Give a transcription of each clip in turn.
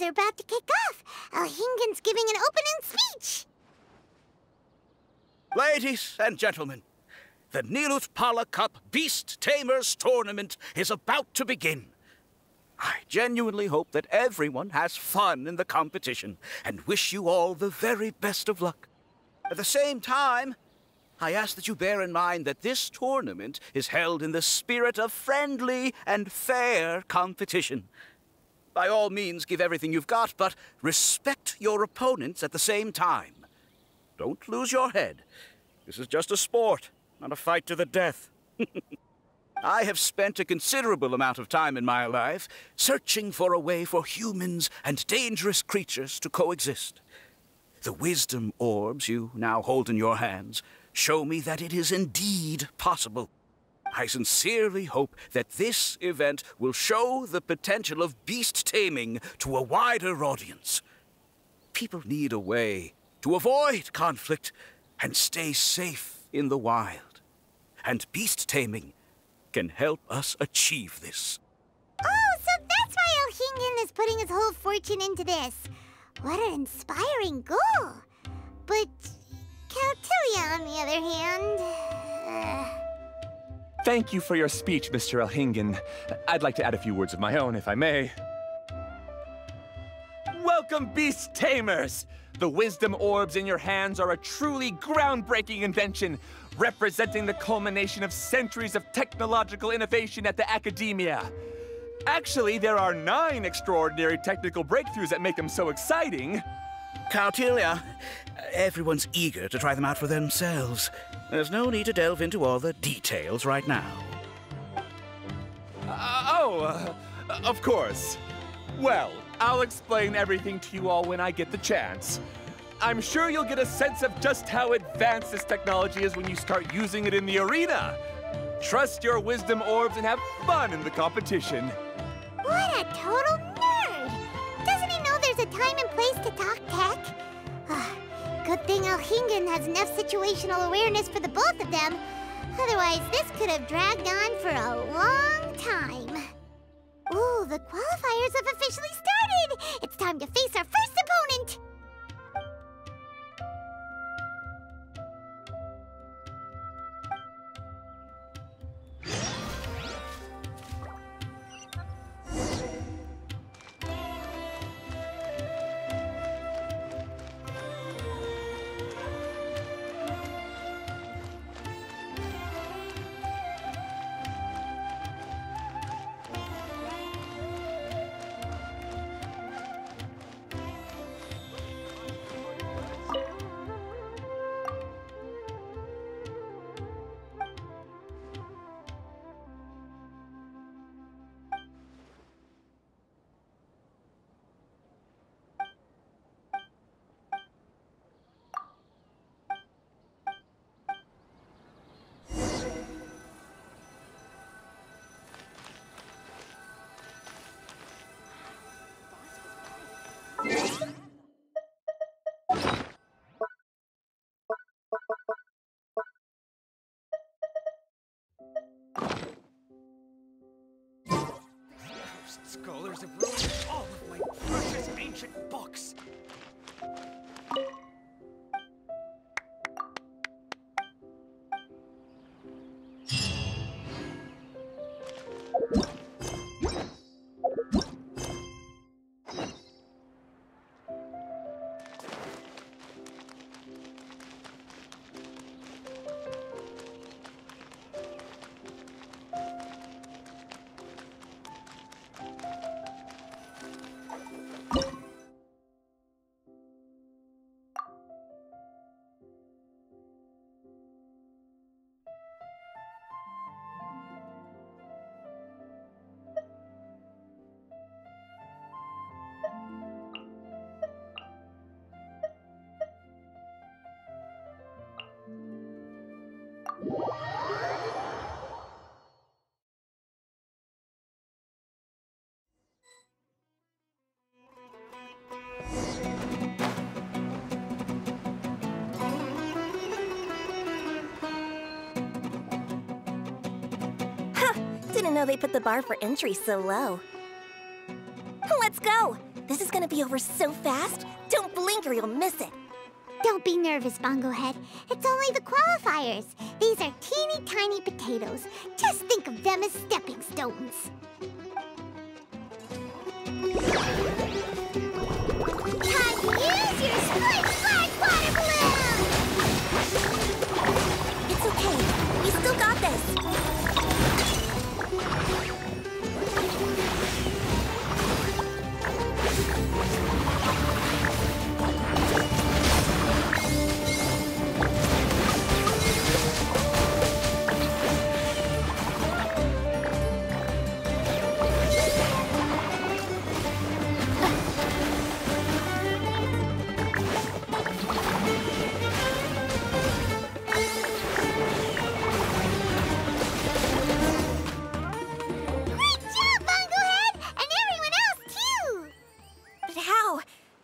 Are about to kick off. Alhingen's giving an opening speech. Ladies and gentlemen, the Nilotpala Cup Beast Tamers Tournament is about to begin. I genuinely hope that everyone has fun in the competition and wish you all the very best of luck. At the same time, I ask that you bear in mind that this tournament is held in the spirit of friendly and fair competition. By all means, give everything you've got, but respect your opponents at the same time. Don't lose your head. This is just a sport, not a fight to the death. I have spent a considerable amount of time in my life searching for a way for humans and dangerous creatures to coexist. The wisdom orbs you now hold in your hands show me that it is indeed possible. I sincerely hope that this event will show the potential of beast taming to a wider audience. People need a way to avoid conflict and stay safe in the wild. And beast taming can help us achieve this. Oh, so that's why Alhingen is putting his whole fortune into this. What an inspiring goal. But Caltilia, on the other hand... Thank you for your speech, Mr. Alhingen. I'd like to add a few words of my own, if I may. Welcome, Beast Tamers! The wisdom orbs in your hands are a truly groundbreaking invention, representing the culmination of centuries of technological innovation at the academia. Actually, there are 9 extraordinary technical breakthroughs that make them so exciting. Caltilia, everyone's eager to try them out for themselves. There's no need to delve into all the details right now. Of course. Well, I'll explain everything to you all when I get the chance. I'm sure you'll get a sense of just how advanced this technology is when you start using it in the arena. Trust your wisdom orbs and have fun in the competition. What a total nerd! Doesn't he know there's a time and place to talk tech? Good thing Alhingen has enough situational awareness for the both of them. Otherwise, this could have dragged on for a long time. Ooh, the qualifiers have officially started! It's time to face our first opponent! Scholars have ruined all of my precious ancient books. Didn't know they put the bar for entry so low. Let's go! This is gonna be over so fast. Don't blink or you'll miss it. Don't be nervous, Bongo Head. It's only the qualifiers. These are teeny tiny potatoes. Just think of them as stepping stones. Time to use your split water balloon! It's okay. We still got this.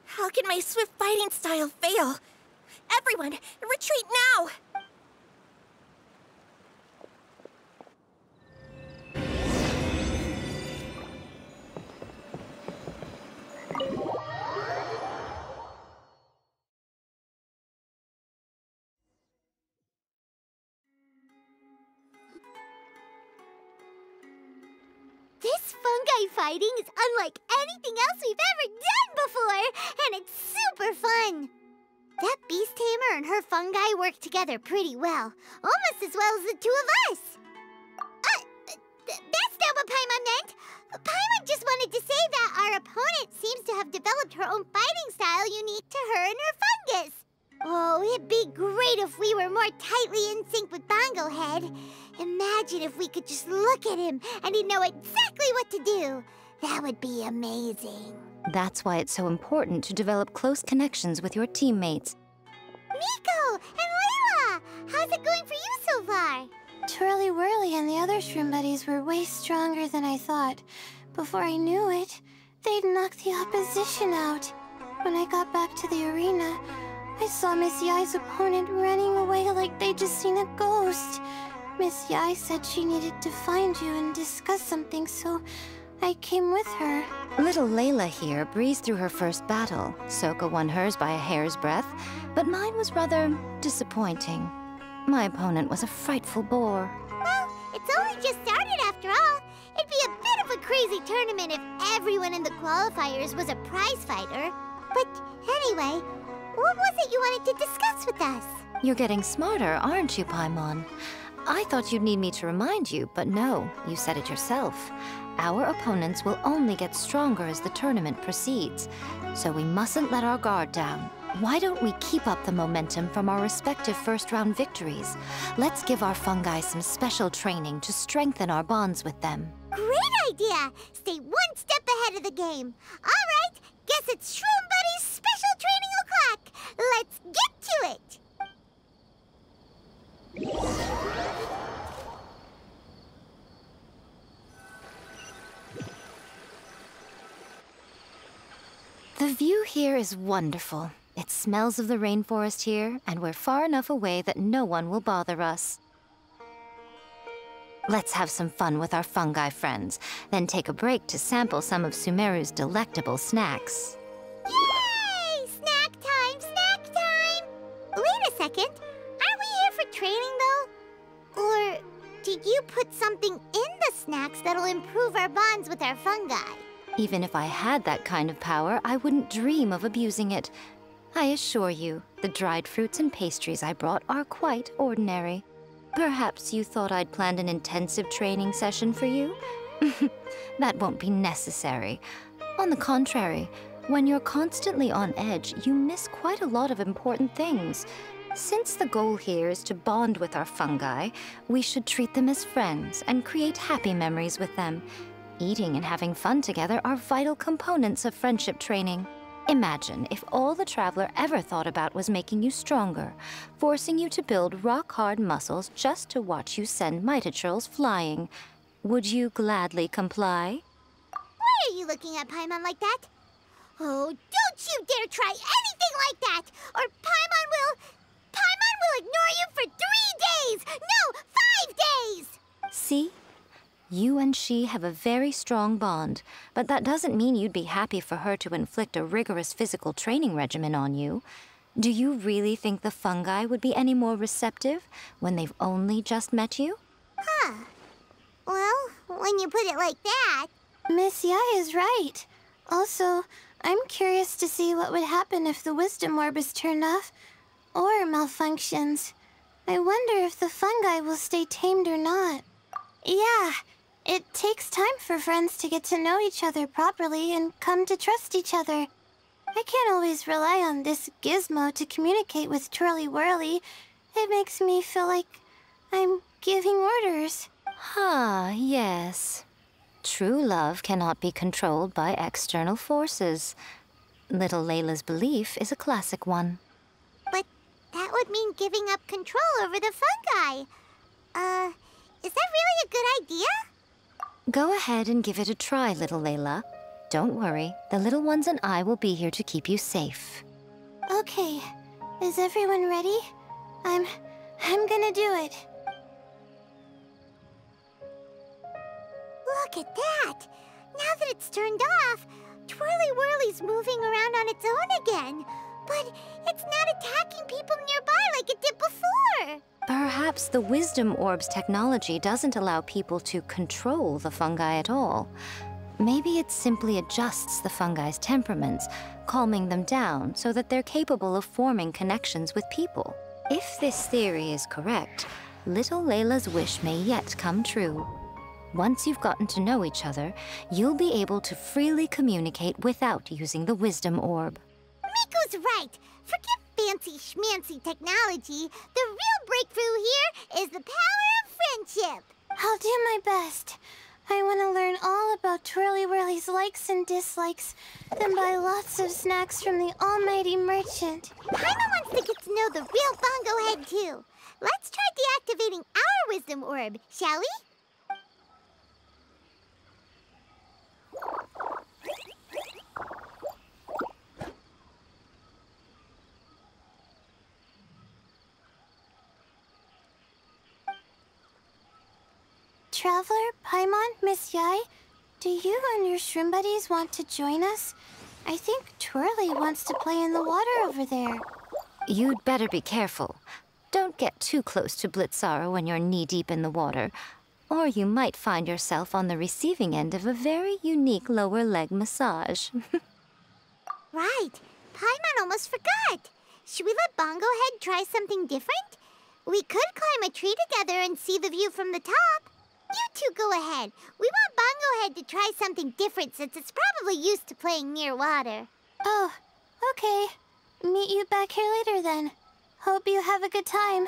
How can my swift fighting style fail? Everyone, retreat now! This fungi fighting is unlike anything else we've ever done before, and it's super fun. That beast tamer and her fungi work together pretty well, almost as well as the two of us. That's not what Paimon meant. Paimon just wanted to say that our opponent seems to have developed her own fighting style unique to her and her fungus. Oh, it'd be great if we were more tightly in sync with Bongo Head. Imagine if we could just look at him and he'd know exactly what to do. That would be amazing. That's why it's so important to develop close connections with your teammates. Miko and Layla! How's it going for you so far? Twirly Whirly and the other shroom buddies were way stronger than I thought. Before I knew it, they'd knocked the opposition out. When I got back to the arena, I saw Miss Yai's opponent running away like they'd just seen a ghost. Miss Yai said she needed to find you and discuss something, so I came with her. Little Layla here breezed through her first battle. Soka won hers by a hair's breadth, but mine was rather disappointing. My opponent was a frightful bore. Well, it's only just started after all. It'd be a bit of a crazy tournament if everyone in the qualifiers was a prize fighter. But anyway, what was it you wanted to discuss with us? You're getting smarter, aren't you, Paimon? I thought you'd need me to remind you, but no, you said it yourself. Our opponents will only get stronger as the tournament proceeds, so we mustn't let our guard down. Why don't we keep up the momentum from our respective first-round victories? Let's give our fungi some special training to strengthen our bonds with them. Great idea! Stay one step ahead of the game. All right, guess it's Shroom Buddy's special training o'clock. Let's get to it! The view here is wonderful. It smells of the rainforest here, and we're far enough away that no one will bother us. Let's have some fun with our fungi friends, then take a break to sample some of Sumeru's delectable snacks. Yay! Snack time! Snack time! Wait a second. Aren't we here for training, though? Or did you put something in the snacks that'll improve our bonds with our fungi? Even if I had that kind of power, I wouldn't dream of abusing it. I assure you, the dried fruits and pastries I brought are quite ordinary. Perhaps you thought I'd planned an intensive training session for you? That won't be necessary. On the contrary, when you're constantly on edge, you miss quite a lot of important things. Since the goal here is to bond with our fungi, we should treat them as friends and create happy memories with them. Eating and having fun together are vital components of friendship training. Imagine if all the Traveler ever thought about was making you stronger, forcing you to build rock-hard muscles just to watch you send Mitochurls flying. Would you gladly comply? Why are you looking at Paimon like that? Oh, don't you dare try anything like that, or Paimon will ignore you for 3 days! No, 5 days! See? You and she have a very strong bond, but that doesn't mean you'd be happy for her to inflict a rigorous physical training regimen on you. Do you really think the fungi would be any more receptive when they've only just met you? Huh. Well, when you put it like that... Miss Yai is right. Also, I'm curious to see what would happen if the wisdom orb is turned off or malfunctions. I wonder if the fungi will stay tamed or not. Yeah, it takes time for friends to get to know each other properly and come to trust each other. I can't always rely on this gizmo to communicate with Twirly Whirly. It makes me feel like I'm giving orders. Ah, yes. True love cannot be controlled by external forces. Little Layla's belief is a classic one. But that would mean giving up control over the fungi. Is that really a good idea? Go ahead and give it a try, little Layla. Don't worry, the little ones and I will be here to keep you safe. Okay, is everyone ready? I'm gonna do it. Look at that! Now that it's turned off, Twirly Whirly's moving around on its own again. But it's not attacking people nearby like it did before. Perhaps the Wisdom Orb's technology doesn't allow people to control the fungi at all. Maybe it simply adjusts the fungi's temperaments, calming them down so that they're capable of forming connections with people. If this theory is correct, little Layla's wish may yet come true. Once you've gotten to know each other, you'll be able to freely communicate without using the Wisdom Orb. Miko's right. Forget fancy schmancy technology. The real breakthrough here is the power of friendship. I'll do my best. I want to learn all about Twirly Whirly's likes and dislikes, then buy lots of snacks from the almighty merchant. Paimon wants to get to know the real Bongo Head, too. Let's try deactivating our Wisdom Orb, shall we? Traveler, Paimon, Miss Yai, do you and your shrimp buddies want to join us? I think Twirly wants to play in the water over there. You'd better be careful. Don't get too close to Blitzara when you're knee-deep in the water, or you might find yourself on the receiving end of a very unique lower leg massage. Right. Paimon almost forgot. Should we let Bongo Head try something different? We could climb a tree together and see the view from the top. You two go ahead. We want Bongo Head to try something different since it's probably used to playing near water. Oh, okay. Meet you back here later then. Hope you have a good time.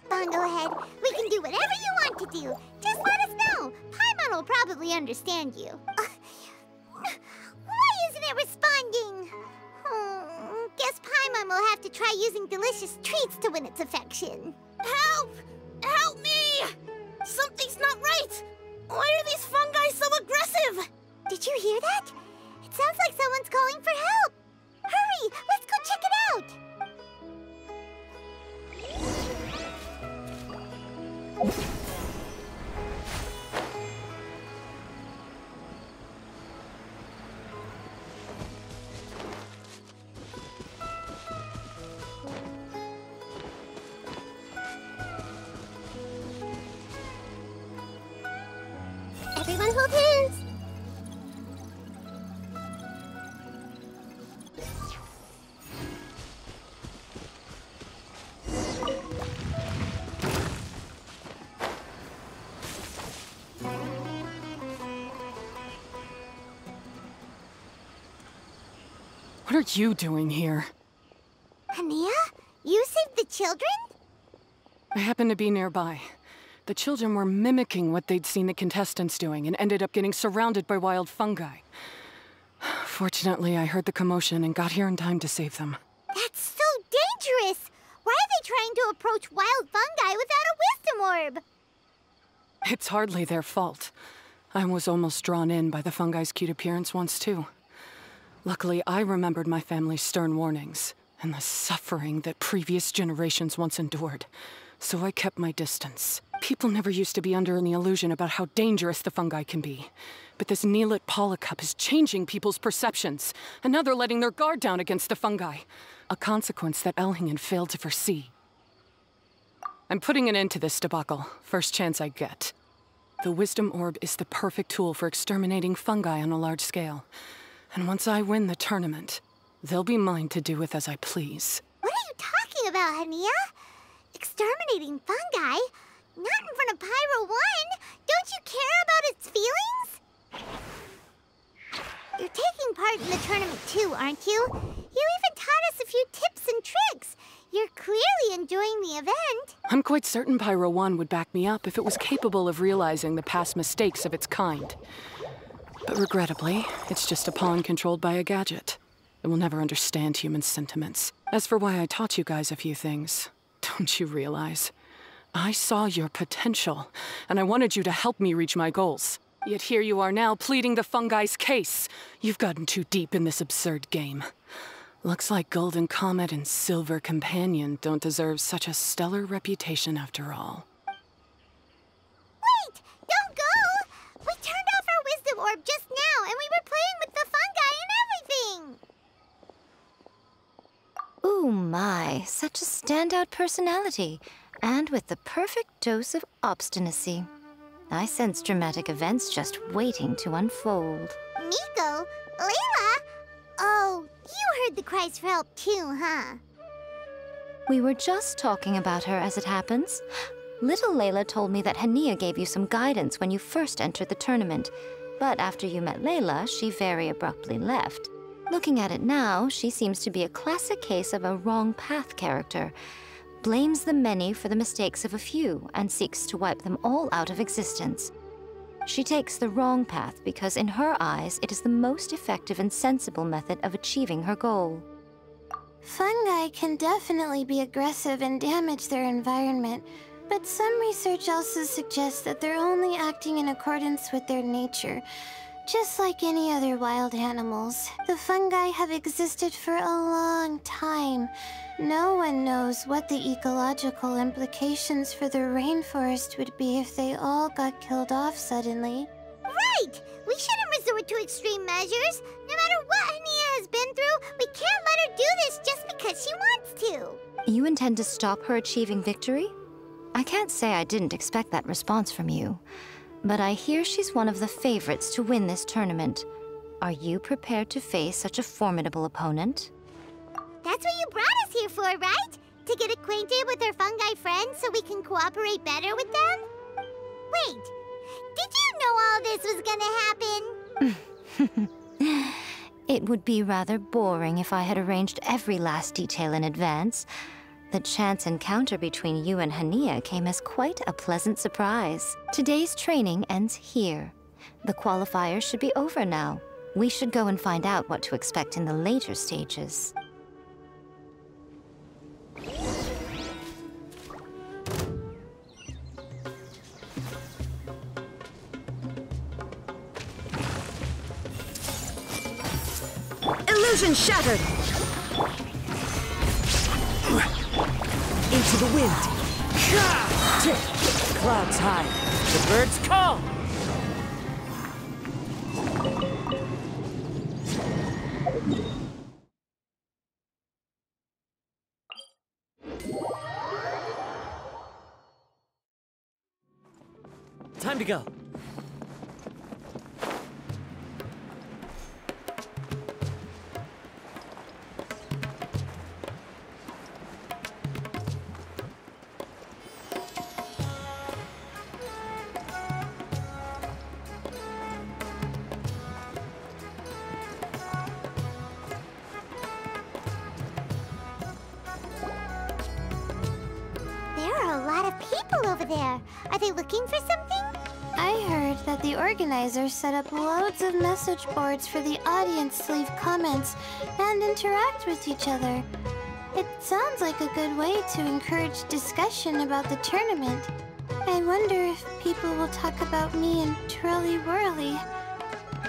Bongo Head, we can do whatever you want to do. Just let us know. Paimon will probably understand you. Why isn't it responding? Guess Paimon will have to try using delicious treats to win its affection. Help! Help me! Something's not right! Why are these fungi so aggressive? Did you hear that? It sounds like someone's calling for help. Hurry! Let's go check it out! Everyone hold hands. What are you doing here? Hania, you saved the children? I happened to be nearby. The children were mimicking what they'd seen the contestants doing and ended up getting surrounded by wild fungi. Fortunately, I heard the commotion and got here in time to save them. That's so dangerous! Why are they trying to approach wild fungi without a wisdom orb? It's hardly their fault. I was almost drawn in by the fungi's cute appearance once, too. Luckily, I remembered my family's stern warnings and the suffering that previous generations once endured, so I kept my distance. People never used to be under any illusion about how dangerous the fungi can be. But this Nilotpala cup is changing people's perceptions, and now they're letting their guard down against the fungi. A consequence that Aygcgegduwabai failed to foresee. I'm putting an end to this debacle, first chance I get. The Wisdom Orb is the perfect tool for exterminating fungi on a large scale. And once I win the tournament, they'll be mine to do with as I please. What are you talking about, Hania? Exterminating fungi? Not in front of Pyro 1! Don't you care about its feelings? You're taking part in the tournament too, aren't you? You even taught us a few tips and tricks. You're clearly enjoying the event. I'm quite certain Pyro 1 would back me up if it was capable of realizing the past mistakes of its kind. But regrettably, it's just a pawn controlled by a gadget. It will never understand human sentiments. As for why I taught you guys a few things, don't you realize? I saw your potential, and I wanted you to help me reach my goals. Yet here you are now pleading the fungi's case. You've gotten too deep in this absurd game. Looks like Golden Comet and Silver Companion don't deserve such a stellar reputation after all. Wait! Don't go! We turned off our wisdom orb just now, and we were playing with the fungi and everything! Ooh my, such a standout personality, and with the perfect dose of obstinacy. I sense dramatic events just waiting to unfold. Miko? Layla? Oh, you heard the cries for help too, huh? We were just talking about her as it happens. Little Layla told me that Hania gave you some guidance when you first entered the tournament, but after you met Layla, she very abruptly left. Looking at it now, she seems to be a classic case of a wrong path character. Blames the many for the mistakes of a few and seeks to wipe them all out of existence. She takes the wrong path because in her eyes, it is the most effective and sensible method of achieving her goal. Fungi can definitely be aggressive and damage their environment, but some research also suggests that they're only acting in accordance with their nature. Just like any other wild animals, the fungi have existed for a long time. No one knows what the ecological implications for the rainforest would be if they all got killed off suddenly. Right! We shouldn't resort to extreme measures. No matter what Hania has been through, we can't let her do this just because she wants to. You intend to stop her achieving victory? I can't say I didn't expect that response from you. But I hear she's one of the favorites to win this tournament. Are you prepared to face such a formidable opponent? That's what you brought us here for, right? To get acquainted with our fungi friends so we can cooperate better with them? Wait, did you know all this was gonna happen? It would be rather boring if I had arranged every last detail in advance. The chance encounter between you and Hania came as quite a pleasant surprise. Today's training ends here. The qualifiers should be over now. We should go and find out what to expect in the later stages. Illusion shattered! Into the wind. Clouds high. The birds call. Time to go. people over there. Are they looking for something? I heard that the organizers set up loads of message boards for the audience to leave comments and interact with each other. It sounds like a good way to encourage discussion about the tournament. I wonder if people will talk about me and Twirly Whirly.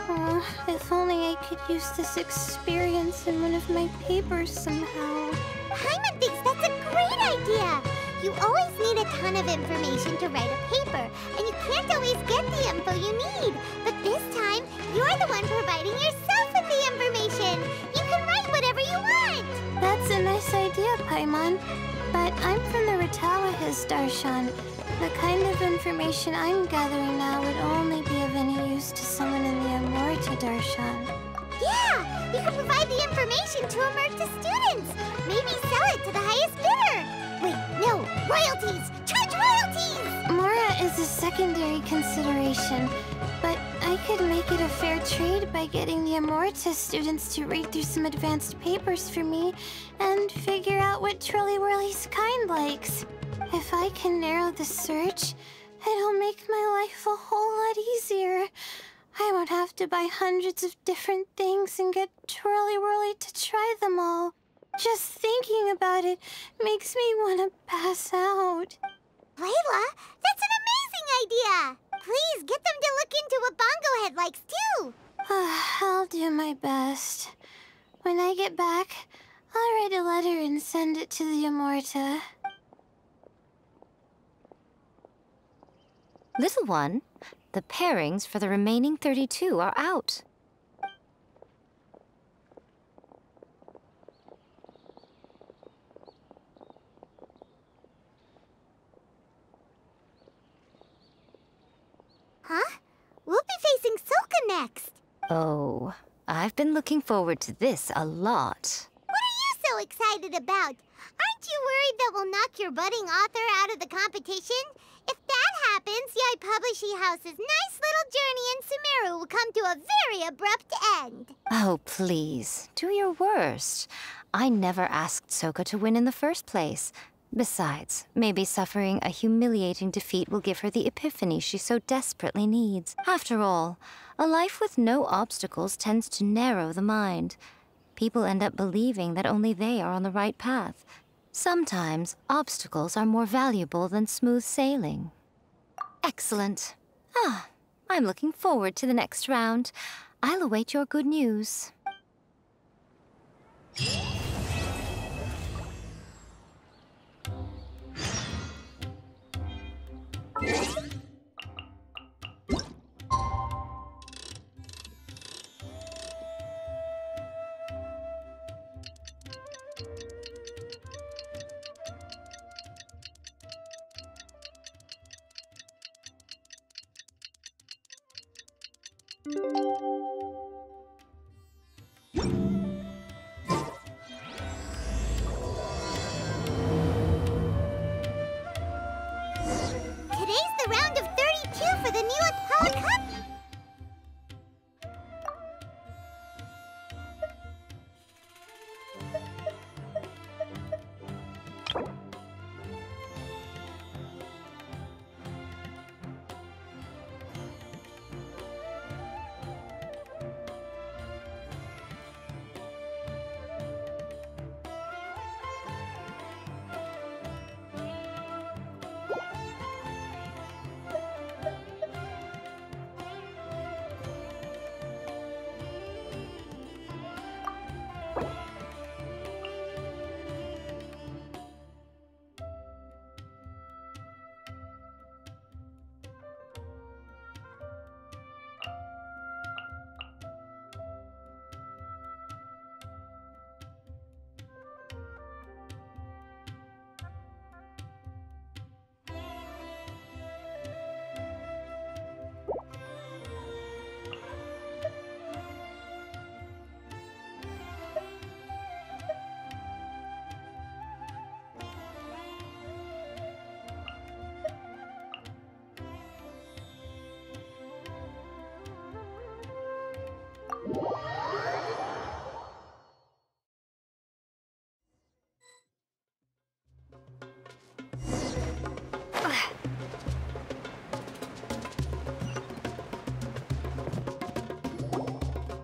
Oh, if only I could use this experience in one of my papers somehow. Paimon thinks that's a great idea! You always need a ton of information to write a paper, and you can't always get the info you need. But this time, you're the one providing yourself with the information. You can write whatever you want. That's a nice idea, Paimon. But I'm from the Ratawahiz Darshan. The kind of information I'm gathering now would only be of any use to someone in the Amorita Darshan. Yeah! You can provide the information to Amurta students! Maybe sell it to the highest bidder! Wait, no! Royalties! Charge royalties! Mora is a secondary consideration, but I could make it a fair trade by getting the Amorita students to read through some advanced papers for me and figure out what Twirly Whirly's kind likes. If I can narrow the search, it'll make my life a whole lot easier. I won't have to buy hundreds of different things and get Twirly Whirly to try them all. Just thinking about it makes me want to pass out. Layla, that's an amazing idea! Please get them to look into what Bongo Head likes too! I'll do my best. When I get back, I'll write a letter and send it to the Amorita. Little one, the pairings for the remaining 32 are out. Huh? We'll be facing Soka next! Oh, I've been looking forward to this a lot. What are you so excited about? Aren't you worried that we'll knock your budding author out of the competition? If that happens, Yai Publishing House's nice little journey in Sumeru will come to a very abrupt end. Oh, please, do your worst. I never asked Soka to win in the first place. Besides, maybe suffering a humiliating defeat will give her the epiphany she so desperately needs. After all, a life with no obstacles tends to narrow the mind. People end up believing that only they are on the right path. Sometimes, obstacles are more valuable than smooth sailing. Excellent. I'm looking forward to the next round. I'll await your good news. Today's the round of 32 for the Nilotpala Cup!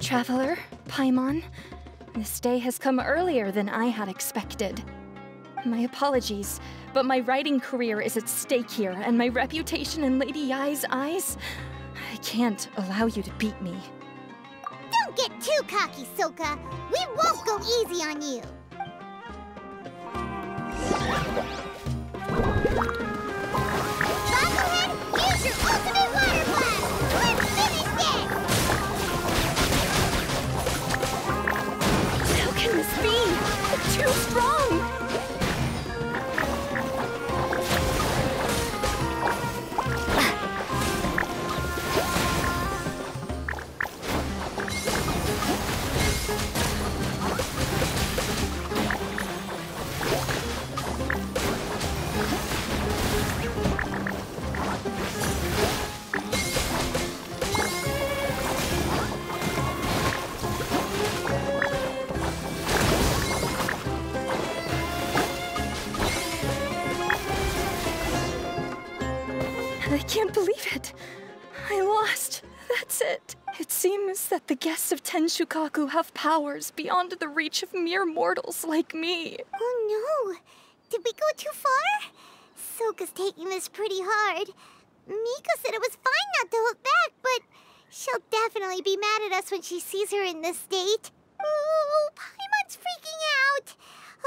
Traveler, Paimon, this day has come earlier than I had expected. My apologies, but my writing career is at stake here, and my reputation in Lady Yai's eyes, I can't allow you to beat me. Don't get too cocky, Soka. We won't go easy on you. Bobblehead, use your ultimate water blast! Let's finish this! How can this be? Too strong! I can't believe it. I lost. That's it. It seems that the guests of Tenshukaku have powers beyond the reach of mere mortals like me. Oh no! Did we go too far? Soka's taking this pretty hard. Miko said it was fine not to hook back, but she'll definitely be mad at us when she sees her in this state. Oh, Paimon's freaking out.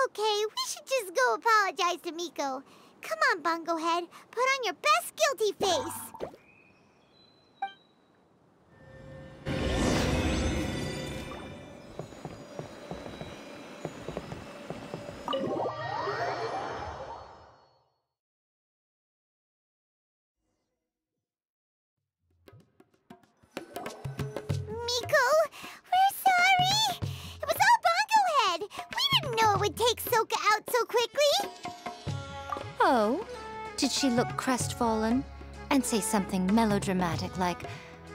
Okay, we should just go apologize to Miko. Come on, Bungo Head. Put on your best guilty face. Miko, we're sorry. It was all Bungo Head. We didn't know it would take Soka out so quickly. Oh? Did she look crestfallen and say something melodramatic like,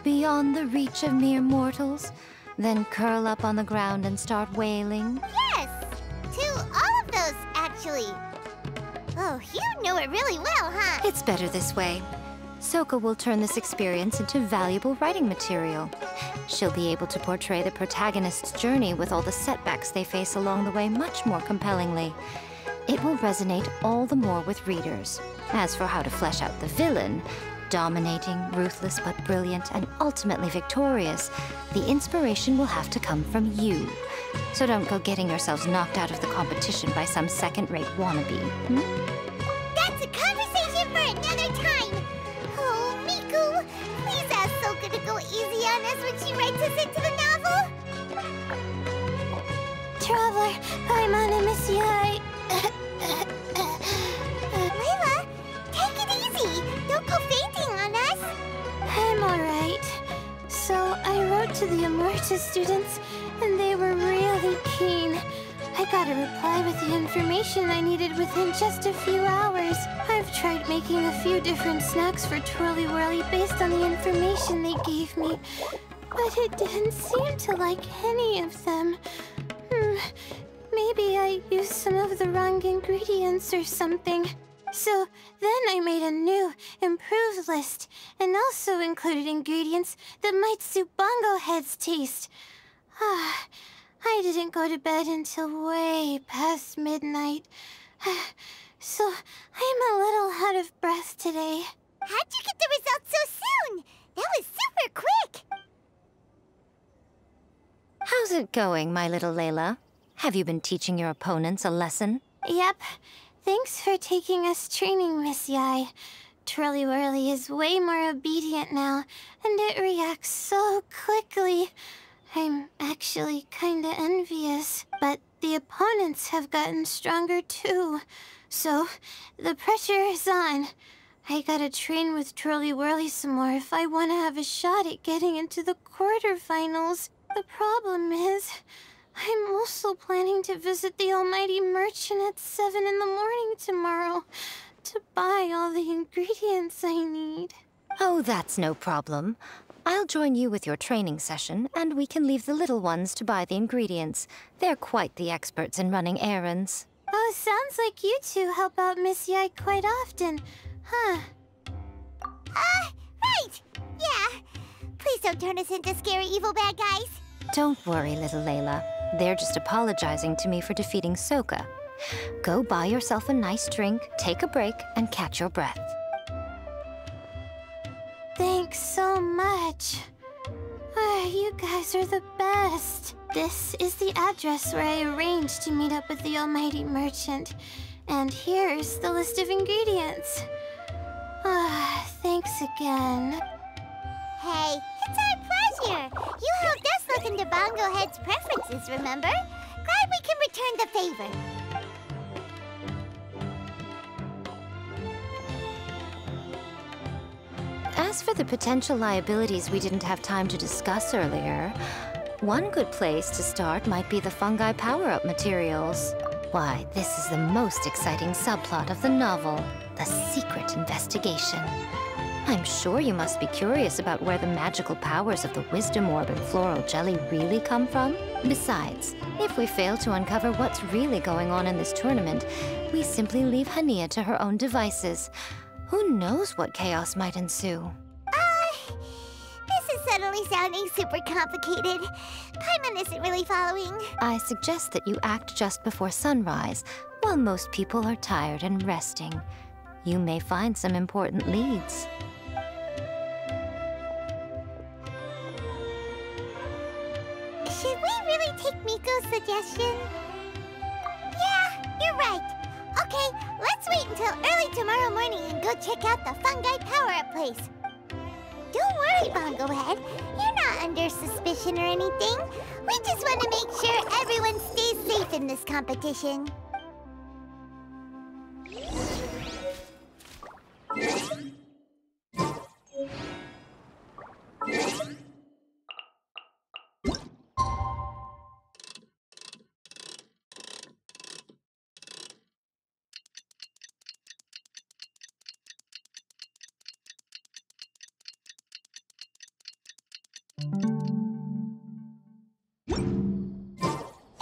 beyond the reach of mere mortals, then curl up on the ground and start wailing? Yes, to all of those, actually. Oh, you know it really well, huh? It's better this way. Soka will turn this experience into valuable writing material. She'll be able to portray the protagonist's journey with all the setbacks they face along the way much more compellingly. It will resonate all the more with readers. As for how to flesh out the villain, dominating, ruthless but brilliant, and ultimately victorious, the inspiration will have to come from you. So don't go getting yourselves knocked out of the competition by some second-rate wannabe. That's a conversation for another time. Oh, Miku, please ask Soka to go easy on us when she writes us into the novel. Traveler, Paimon and Miss Yai. Layla, take it easy. Don't go fainting on us. I'm alright. So I wrote to the Amorta students, and they were really keen. I got a reply with the information I needed within just a few hours. I've tried making a few different snacks for Twirly Whirly based on the information they gave me, but it didn't seem to like any of them. Maybe I used some of the wrong ingredients or something. So then I made a new, improved list, and also included ingredients that might suit Bongo Head's taste. I didn't go to bed until way past midnight. So I'm a little out of breath today. How'd you get the results so soon? That was super quick. How's it going, my little Layla? Have you been teaching your opponents a lesson? Yep. Thanks for taking us training, Miss Yai. Twirly Whirly is way more obedient now, and it reacts so quickly. I'm actually kinda envious, but the opponents have gotten stronger too. So, the pressure is on. I gotta train with Twirly Whirly some more if I want to have a shot at getting into the quarterfinals. The problem is, I'm also planning to visit the Almighty Merchant at 7 in the morning tomorrow to buy all the ingredients I need. Oh, that's no problem. I'll join you with your training session, and we can leave the little ones to buy the ingredients. They're quite the experts in running errands. Oh, sounds like you two help out Miss Yai quite often, huh? Right! Yeah! Please don't turn us into scary evil bad guys. Don't worry, little Layla. They're just apologizing to me for defeating Sokka. Go buy yourself a nice drink, take a break, and catch your breath. Thanks so much. You guys are the best. This is the address where I arranged to meet up with the almighty merchant. And here's the list of ingredients. Thanks again. Hey, it's our pleasure. You helped us look into Bongo Head's preferences, remember? Glad we can return the favor. As for the potential liabilities we didn't have time to discuss earlier, one good place to start might be the fungi power-up materials. Why, this is the most exciting subplot of the novel, the secret investigation. I'm sure you must be curious about where the magical powers of the Wisdom Orb and Floral Jelly really come from. Besides, if we fail to uncover what's really going on in this tournament, we simply leave Hania to her own devices. Who knows what chaos might ensue? This is suddenly sounding super complicated. Paimon isn't really following. I suggest that you act just before sunrise, while most people are tired and resting. You may find some important leads. Should we really take Miko's suggestion? Yeah, you're right. Okay, let's wait until early tomorrow morning and go check out the fungi power-up place. Don't worry, Bongo Head. You're not under suspicion or anything. We just want to make sure everyone stays safe in this competition.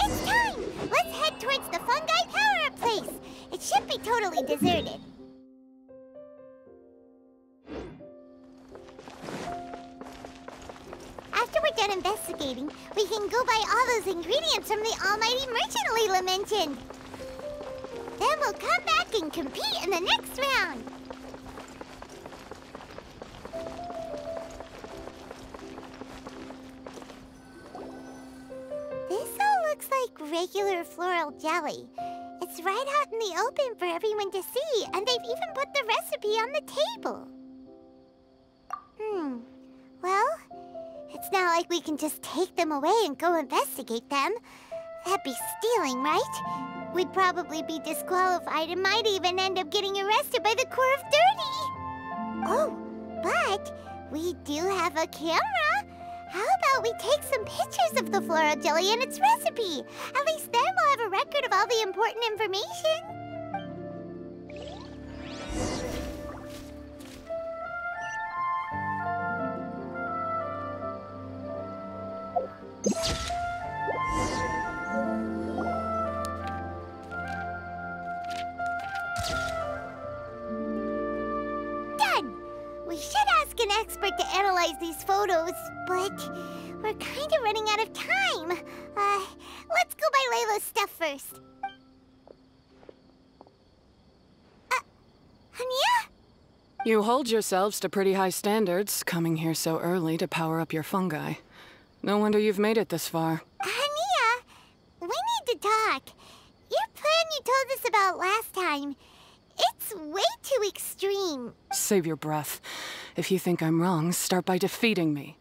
It's time! Let's head towards the fungi power-up place. It should be totally deserted. After we're done investigating, we can go buy all those ingredients from the almighty merchant Leela mentioned. Then we'll come back and compete in the next round. This all looks like regular floral jelly. It's right out in the open for everyone to see, and they've even put the recipe on the table. Well, it's not like we can just take them away and go investigate them. That'd be stealing, right? We'd probably be disqualified and might even end up getting arrested by the Corps of 30. Oh, but we do have a camera. How about we take some pictures of the floral jelly and its recipe? At least then we'll have a record of all the important information. Done! We should ask an expert to analyze these photos, but we're kind of running out of time. Let's go buy Layla's stuff first. Hania? You hold yourselves to pretty high standards, coming here so early to power up your fungi. No wonder you've made it this far. Hania, we need to talk. Your plan you told us about last time, it's way too extreme. Save your breath. If you think I'm wrong, start by defeating me.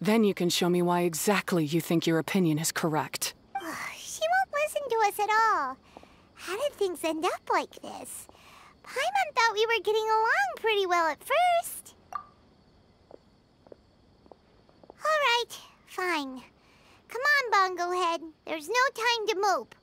Then you can show me why exactly you think your opinion is correct. She won't listen to us at all. How did things end up like this? Paimon thought we were getting along pretty well at first. All right, fine. Come on, Bongo Head. There's no time to mope.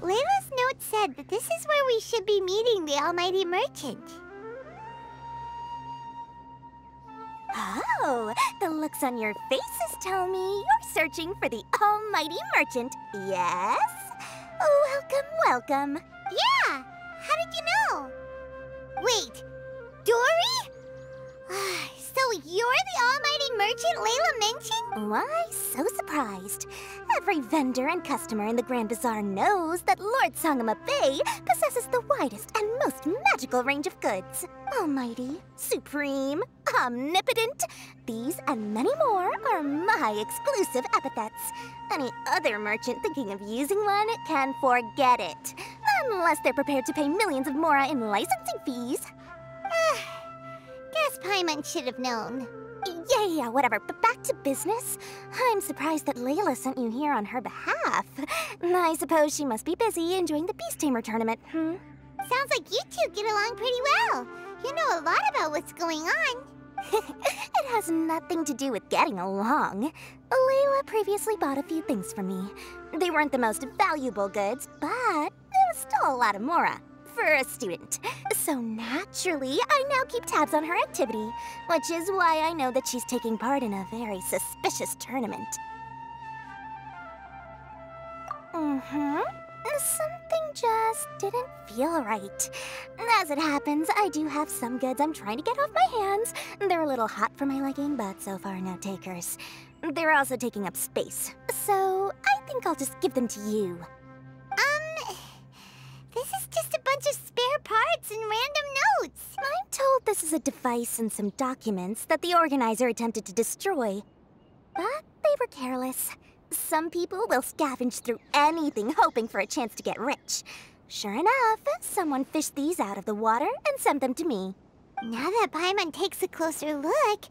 Layla's note said that this is where we should be meeting the Almighty Merchant. Oh, the looks on your faces tell me you're searching for the Almighty Merchant, yes? Welcome, welcome. Yeah! How did you know? Wait, Dory? So you're the Almighty Merchant Layla mentioned? Why so surprised? Every vendor and customer in the Grand Bazaar knows that Lord Sangamabe possesses the widest and most magical range of goods. Almighty, supreme, omnipotent, these and many more are my exclusive epithets. Any other merchant thinking of using one can forget it, unless they're prepared to pay millions of mora in licensing fees. Guess Paimon should have known. Yeah, whatever, but back to business. I'm surprised that Layla sent you here on her behalf. I suppose she must be busy enjoying the Beast Tamer tournament, Sounds like you two get along pretty well. You know a lot about what's going on. It has nothing to do with getting along. Layla previously bought a few things from me. They weren't the most valuable goods, but it was still a lot of mora for a student. So naturally, I now keep tabs on her activity, which is why I know that she's taking part in a very suspicious tournament. Something just didn't feel right. As it happens, I do have some goods I'm trying to get off my hands. They're a little hot for my liking, but so far no takers. They're also taking up space, so I think I'll just give them to you. This is just a bunch of spare parts and random notes. I'm told this is a device and some documents that the organizer attempted to destroy. But they were careless. Some people will scavenge through anything hoping for a chance to get rich. Sure enough, someone fished these out of the water and sent them to me. Now that Paimon takes a closer look,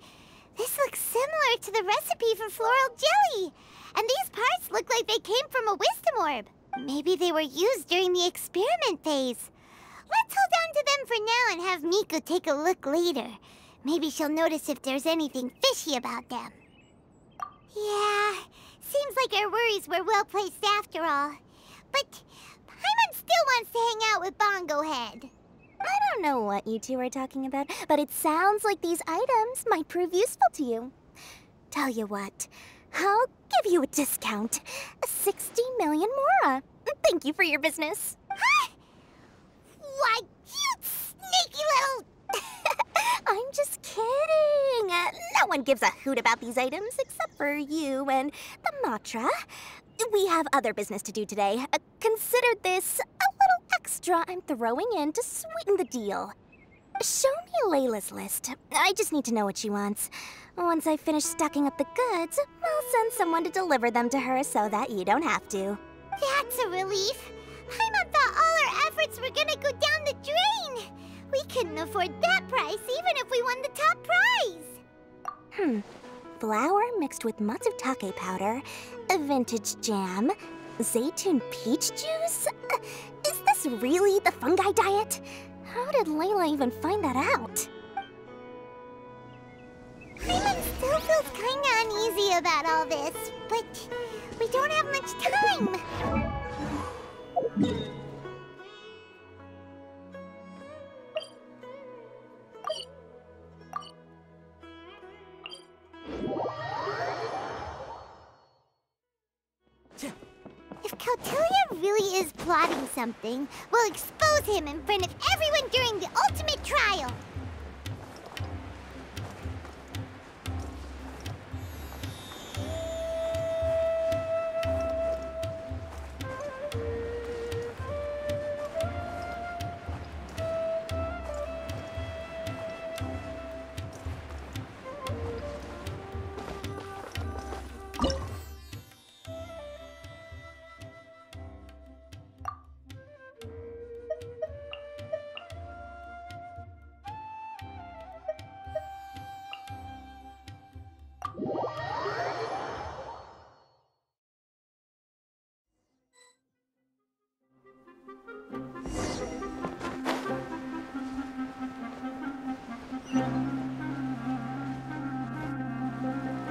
this looks similar to the recipe for floral jelly. And these parts look like they came from a wisdom orb. Maybe they were used during the experiment phase. Let's hold on to them for now and have Miku take a look later. Maybe she'll notice if there's anything fishy about them. Yeah, seems like our worries were well placed after all. But Paimon still wants to hang out with Bongo Head. I don't know what you two are talking about, but it sounds like these items might prove useful to you. Tell you what, I'll give you a discount. 60 million mora. Thank you for your business. Huh? Why, you sneaky little... I'm just kidding. No one gives a hoot about these items except for you and the Matra. We have other business to do today. Consider this a little extra I'm throwing in to sweeten the deal. Show me Layla's list. I just need to know what she wants. Once I finish stocking up the goods, I'll send someone to deliver them to her so that you don't have to. That's a relief. Paimon thought all our efforts were gonna go down the drain. We couldn't afford that price even if we won the top prize. Flour mixed with matsutake powder, a vintage jam, zaytun peach juice? Is this really the fungi diet? How did Layla even find that out? Paimon still feels kinda uneasy about all this, but we don't have much time. If Kautilya really is plotting something, we'll expose him in front of everyone during the ultimate trial.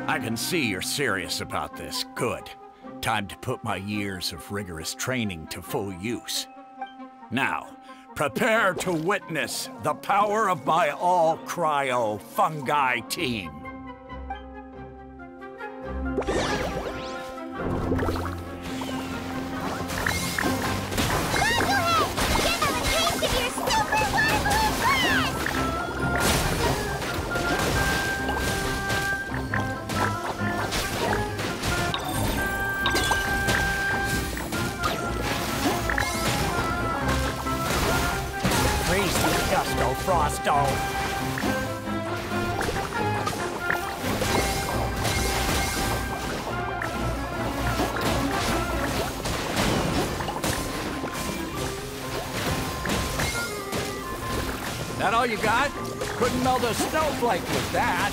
I can see you're serious about this. Good. Time to put my years of rigorous training to full use. Now, prepare to witness the power of my all-cryo fungi team. Gusto, Frosto. That all you got? Couldn't melt a snowflake with that.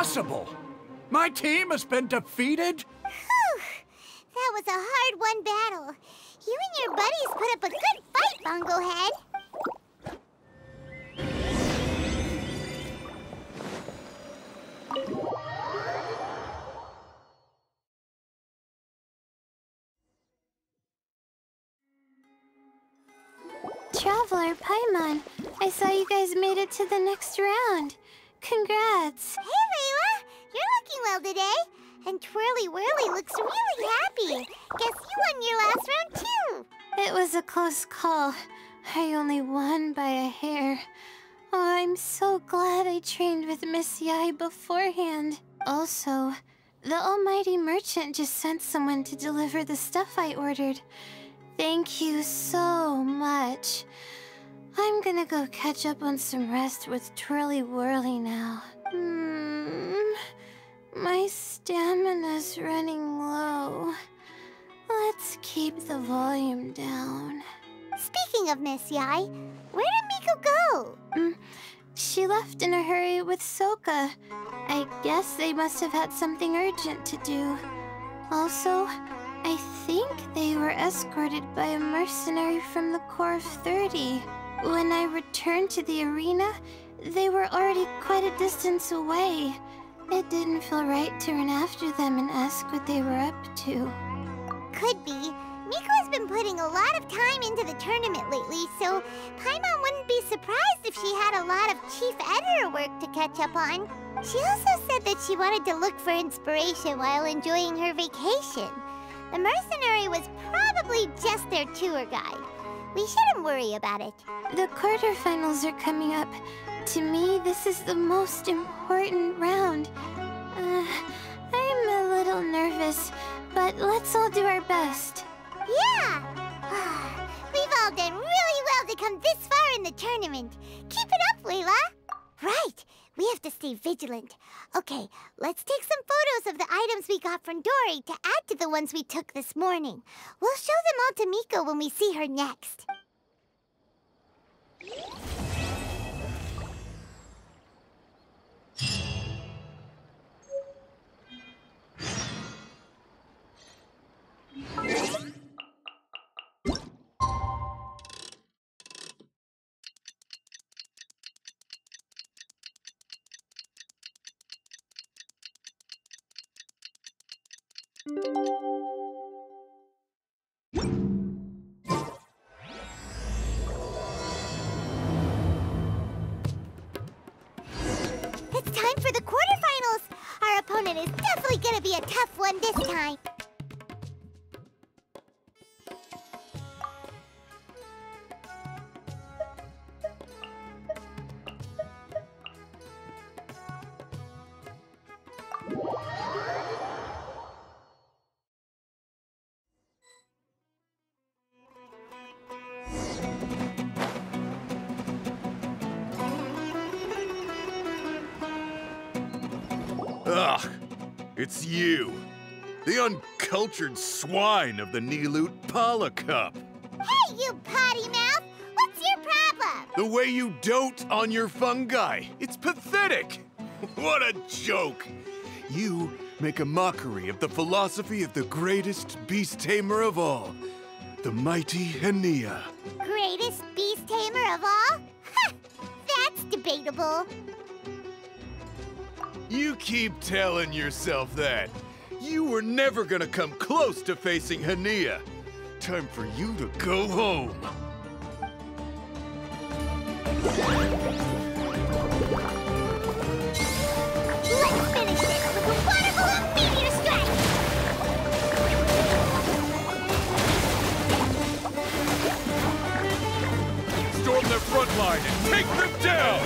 impossible! My team has been defeated? Whew! That was a hard-won battle. You and your buddies put up a good fight, Bungohead. Traveler, Paimon, I saw you guys made it to the next round. Congrats. Hey, Layla! You're looking well today. And Twirly Whirly looks really happy. Guess you won your last round, too. It was a close call. I only won by a hair. Oh, I'm so glad I trained with Miss Yai beforehand. Also, the almighty merchant just sent someone to deliver the stuff I ordered. Thank you so much. I'm gonna go catch up on some rest with Twirly Whirly now. My stamina's running low. Let's keep the volume down. Speaking of Miss Yai, where did Miko go? She left in a hurry with Soka. I guess they must have had something urgent to do. Also, I think they were escorted by a mercenary from the Corps of 30. When I returned to the arena, they were already quite a distance away. It didn't feel right to run after them and ask what they were up to. Could be. Miko has been putting a lot of time into the tournament lately, so Paimon wouldn't be surprised if she had a lot of chief editor work to catch up on. She also said that she wanted to look for inspiration while enjoying her vacation. The mercenary was probably just their tour guide. We shouldn't worry about it. The quarterfinals are coming up. To me, this is the most important round. I'm a little nervous, but let's all do our best. Yeah! We've all done really well to come this far in the tournament. Keep it up, Layla! Right! We have to stay vigilant. Okay, let's take some photos of the items we got from Dory to add to the ones we took this morning. We'll show them all to Miko when we see her next. It's time for the quarterfinals! Our opponent is definitely gonna be a tough one this time. Ugh, it's you. The uncultured swine of the Nilotpala Cup. Hey, you potty mouth! What's your problem? The way you dote on your fungi. It's pathetic. What a joke. You make a mockery of the philosophy of the greatest beast tamer of all, the mighty Hania. Greatest beast tamer of all? Ha! That's debatable. You keep telling yourself that. You were never gonna come close to facing Hania. Time for you to go home. Let's finish this with a water balloon meteor strike! Storm their front line and take them down!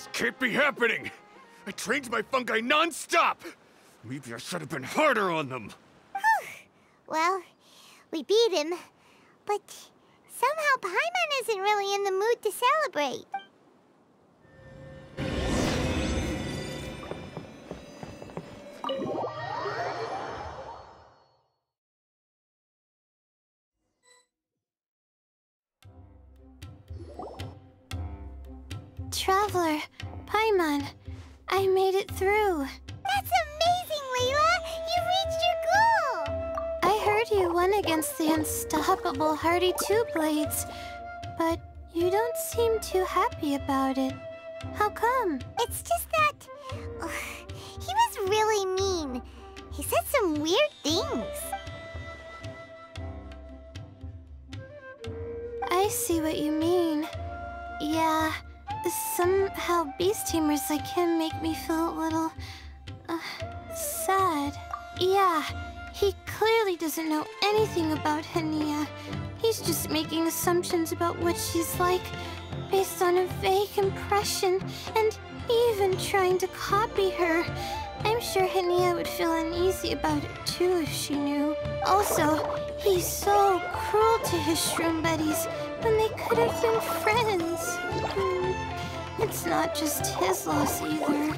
This can't be happening! I trained my fungi non-stop! Maybe I should have been harder on them. Well, we beat him, but somehow Paimon isn't really in the mood to celebrate. Traveler, Paimon, I made it through. That's amazing, Layla! You reached your goal! I heard you won against the unstoppable Hardy Two-Blades, but you don't seem too happy about it. How come? It's just that... he was really mean. He said some weird things. I see what you mean. Yeah, somehow beast tamers like him make me feel a little... sad. Yeah, he clearly doesn't know anything about Hania. He's just making assumptions about what she's like, based on a vague impression, and even trying to copy her. I'm sure Hania would feel uneasy about it too if she knew. Also, he's so cruel to his shroom buddies when they could have been friends. It's not just his loss either.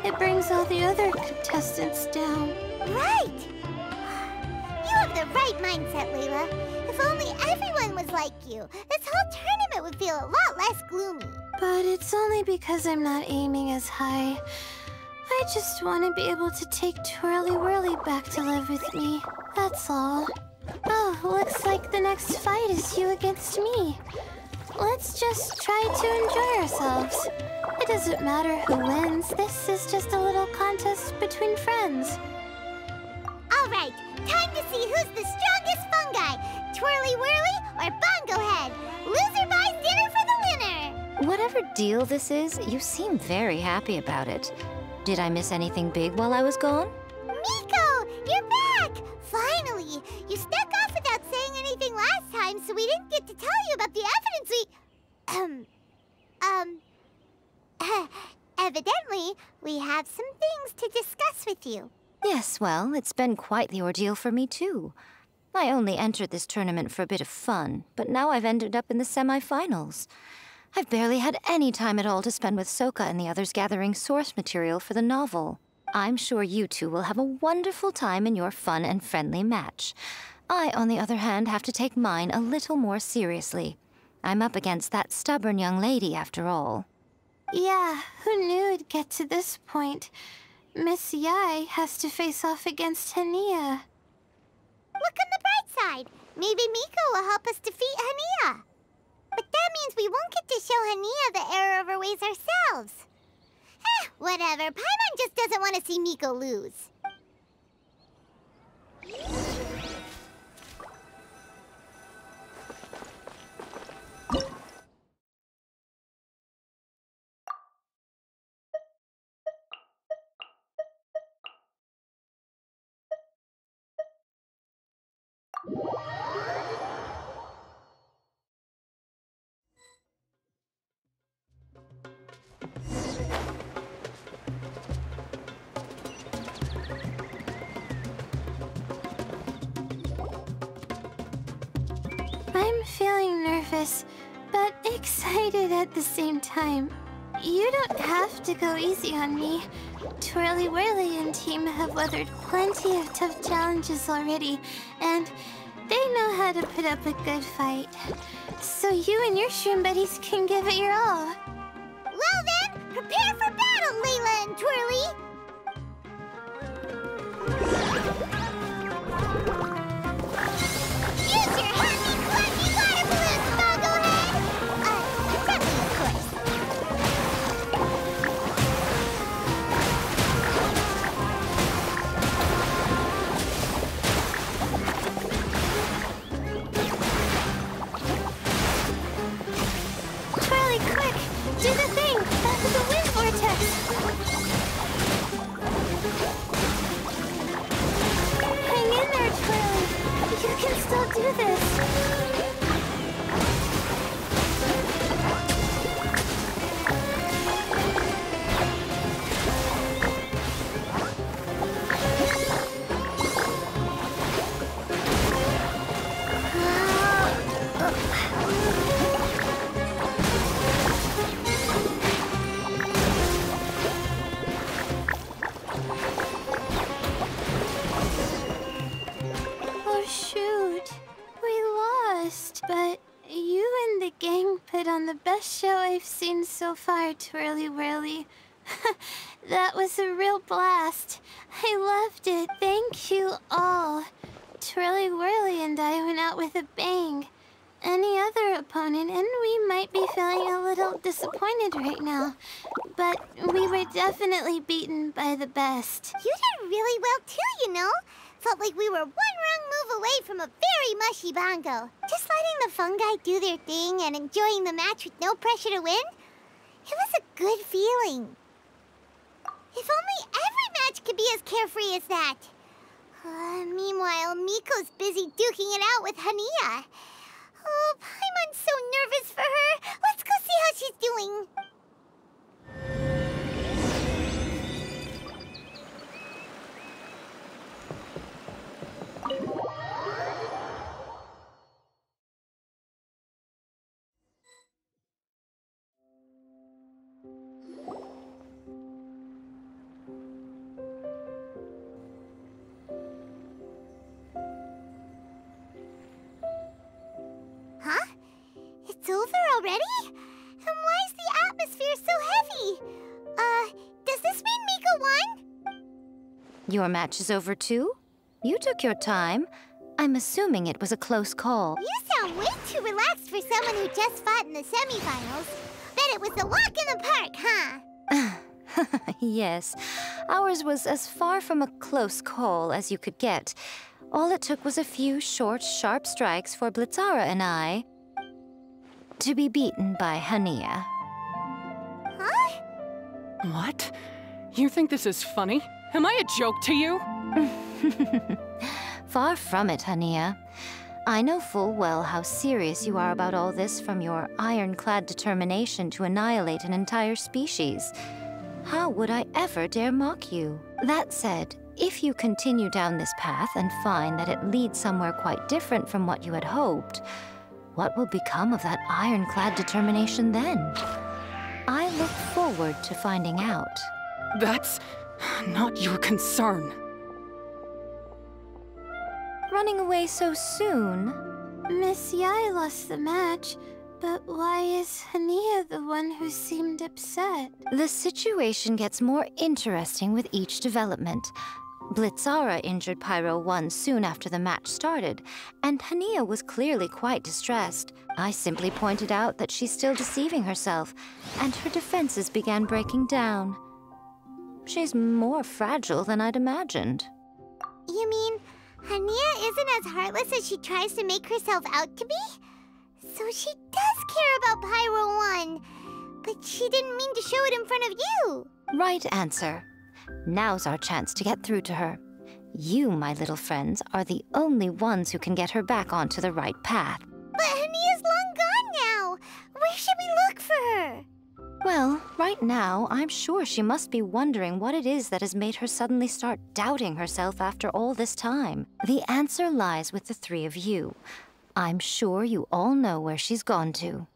It brings all the other contestants down. Right! You have the right mindset, Layla. If only everyone was like you, this whole tournament would feel a lot less gloomy. But it's only because I'm not aiming as high. I just want to be able to take Twirly Whirly back to live with me. That's all. Oh, looks like the next fight is you against me. Let's just try to enjoy ourselves. It doesn't matter who wins. This is just a little contest between friends. All right, time to see who's the strongest fungi. Twirly Whirly or Bongo Head. Loser buys dinner for the winner. Whatever deal this is, you seem very happy about it. Did I miss anything big while I was gone? Miko, you're back! Finally! You snuck off without saying anything last time, so we didn't get to tell you about the evidence evidently, we have some things to discuss with you. Yes, well, it's been quite the ordeal for me, too. I only entered this tournament for a bit of fun, but now I've ended up in the semi-finals. I've barely had any time at all to spend with Soka and the others gathering source material for the novel. I'm sure you two will have a wonderful time in your fun and friendly match. I, on the other hand, have to take mine a little more seriously. I'm up against that stubborn young lady, after all. Yeah, who knew it'd get to this point? Miss Yai has to face off against Hania. Look on the bright side. Maybe Miko will help us defeat Hania. But that means we won't get to show Hania the error of her ways ourselves. Whatever. Paimon just doesn't want to see Miko lose. I'm feeling nervous, but excited at the same time. You don't have to go easy on me. Twirly Whirly and team have weathered plenty of tough challenges already, and they know how to put up a good fight. So you and your shroom buddies can give it your all. Well then, prepare for battle, Layla and Twirly! Use your happy, clutchy water balloons, Bongo Head! Friendly, of course. Twirly, quick! Do the thing! The wind vortex! the best show I've seen so far, Twirly Whirly. That was a real blast. I loved it. Thank you all. Twirly Whirly and I went out with a bang. Any other opponent, and we might be feeling a little disappointed right now. But we were definitely beaten by the best. You did really well too, you know. Felt like we were one wrong move away from a very mushy bongo. Just letting the fungi do their thing and enjoying the match with no pressure to win. It was a good feeling. If only every match could be as carefree as that. Meanwhile, Miko's busy duking it out with Hania. Oh, Paimon's so nervous for her. Let's go see how she's doing. Huh? It's over already? And why is the atmosphere so heavy? Does this mean Miko won? Your match is over too? You took your time. I'm assuming it was a close call. You sound way too relaxed for someone who just fought in the semifinals. Bet it was a walk in the park, huh? Yes. Ours was as far from a close call as you could get. All it took was a few short, sharp strikes for Blitzara and I to be beaten by Hania. Huh? What? You think this is funny? Am I a joke to you? Far from it, Hania. I know full well how serious you are about all this, from your ironclad determination to annihilate an entire species. How would I ever dare mock you? That said, if you continue down this path and find that it leads somewhere quite different from what you had hoped, what will become of that ironclad determination then? I look forward to finding out. That's not your concern. Running away so soon? Miss Yai lost the match, but why is Hania the one who seemed upset? The situation gets more interesting with each development. Blitzara injured Pyro 1 soon after the match started, and Hania was clearly quite distressed. I simply pointed out that she's still deceiving herself, and her defenses began breaking down. She's more fragile than I'd imagined. You mean Hania isn't as heartless as she tries to make herself out to be? So she does care about Pyro 1, but she didn't mean to show it in front of you. Right answer. Now's our chance to get through to her. You, my little friends, are the only ones who can get her back onto the right path. But Hania's long gone now. Where should we look for her? Well, right now, I'm sure she must be wondering what it is that has made her suddenly start doubting herself after all this time. The answer lies with the three of you. I'm sure you all know where she's gone to.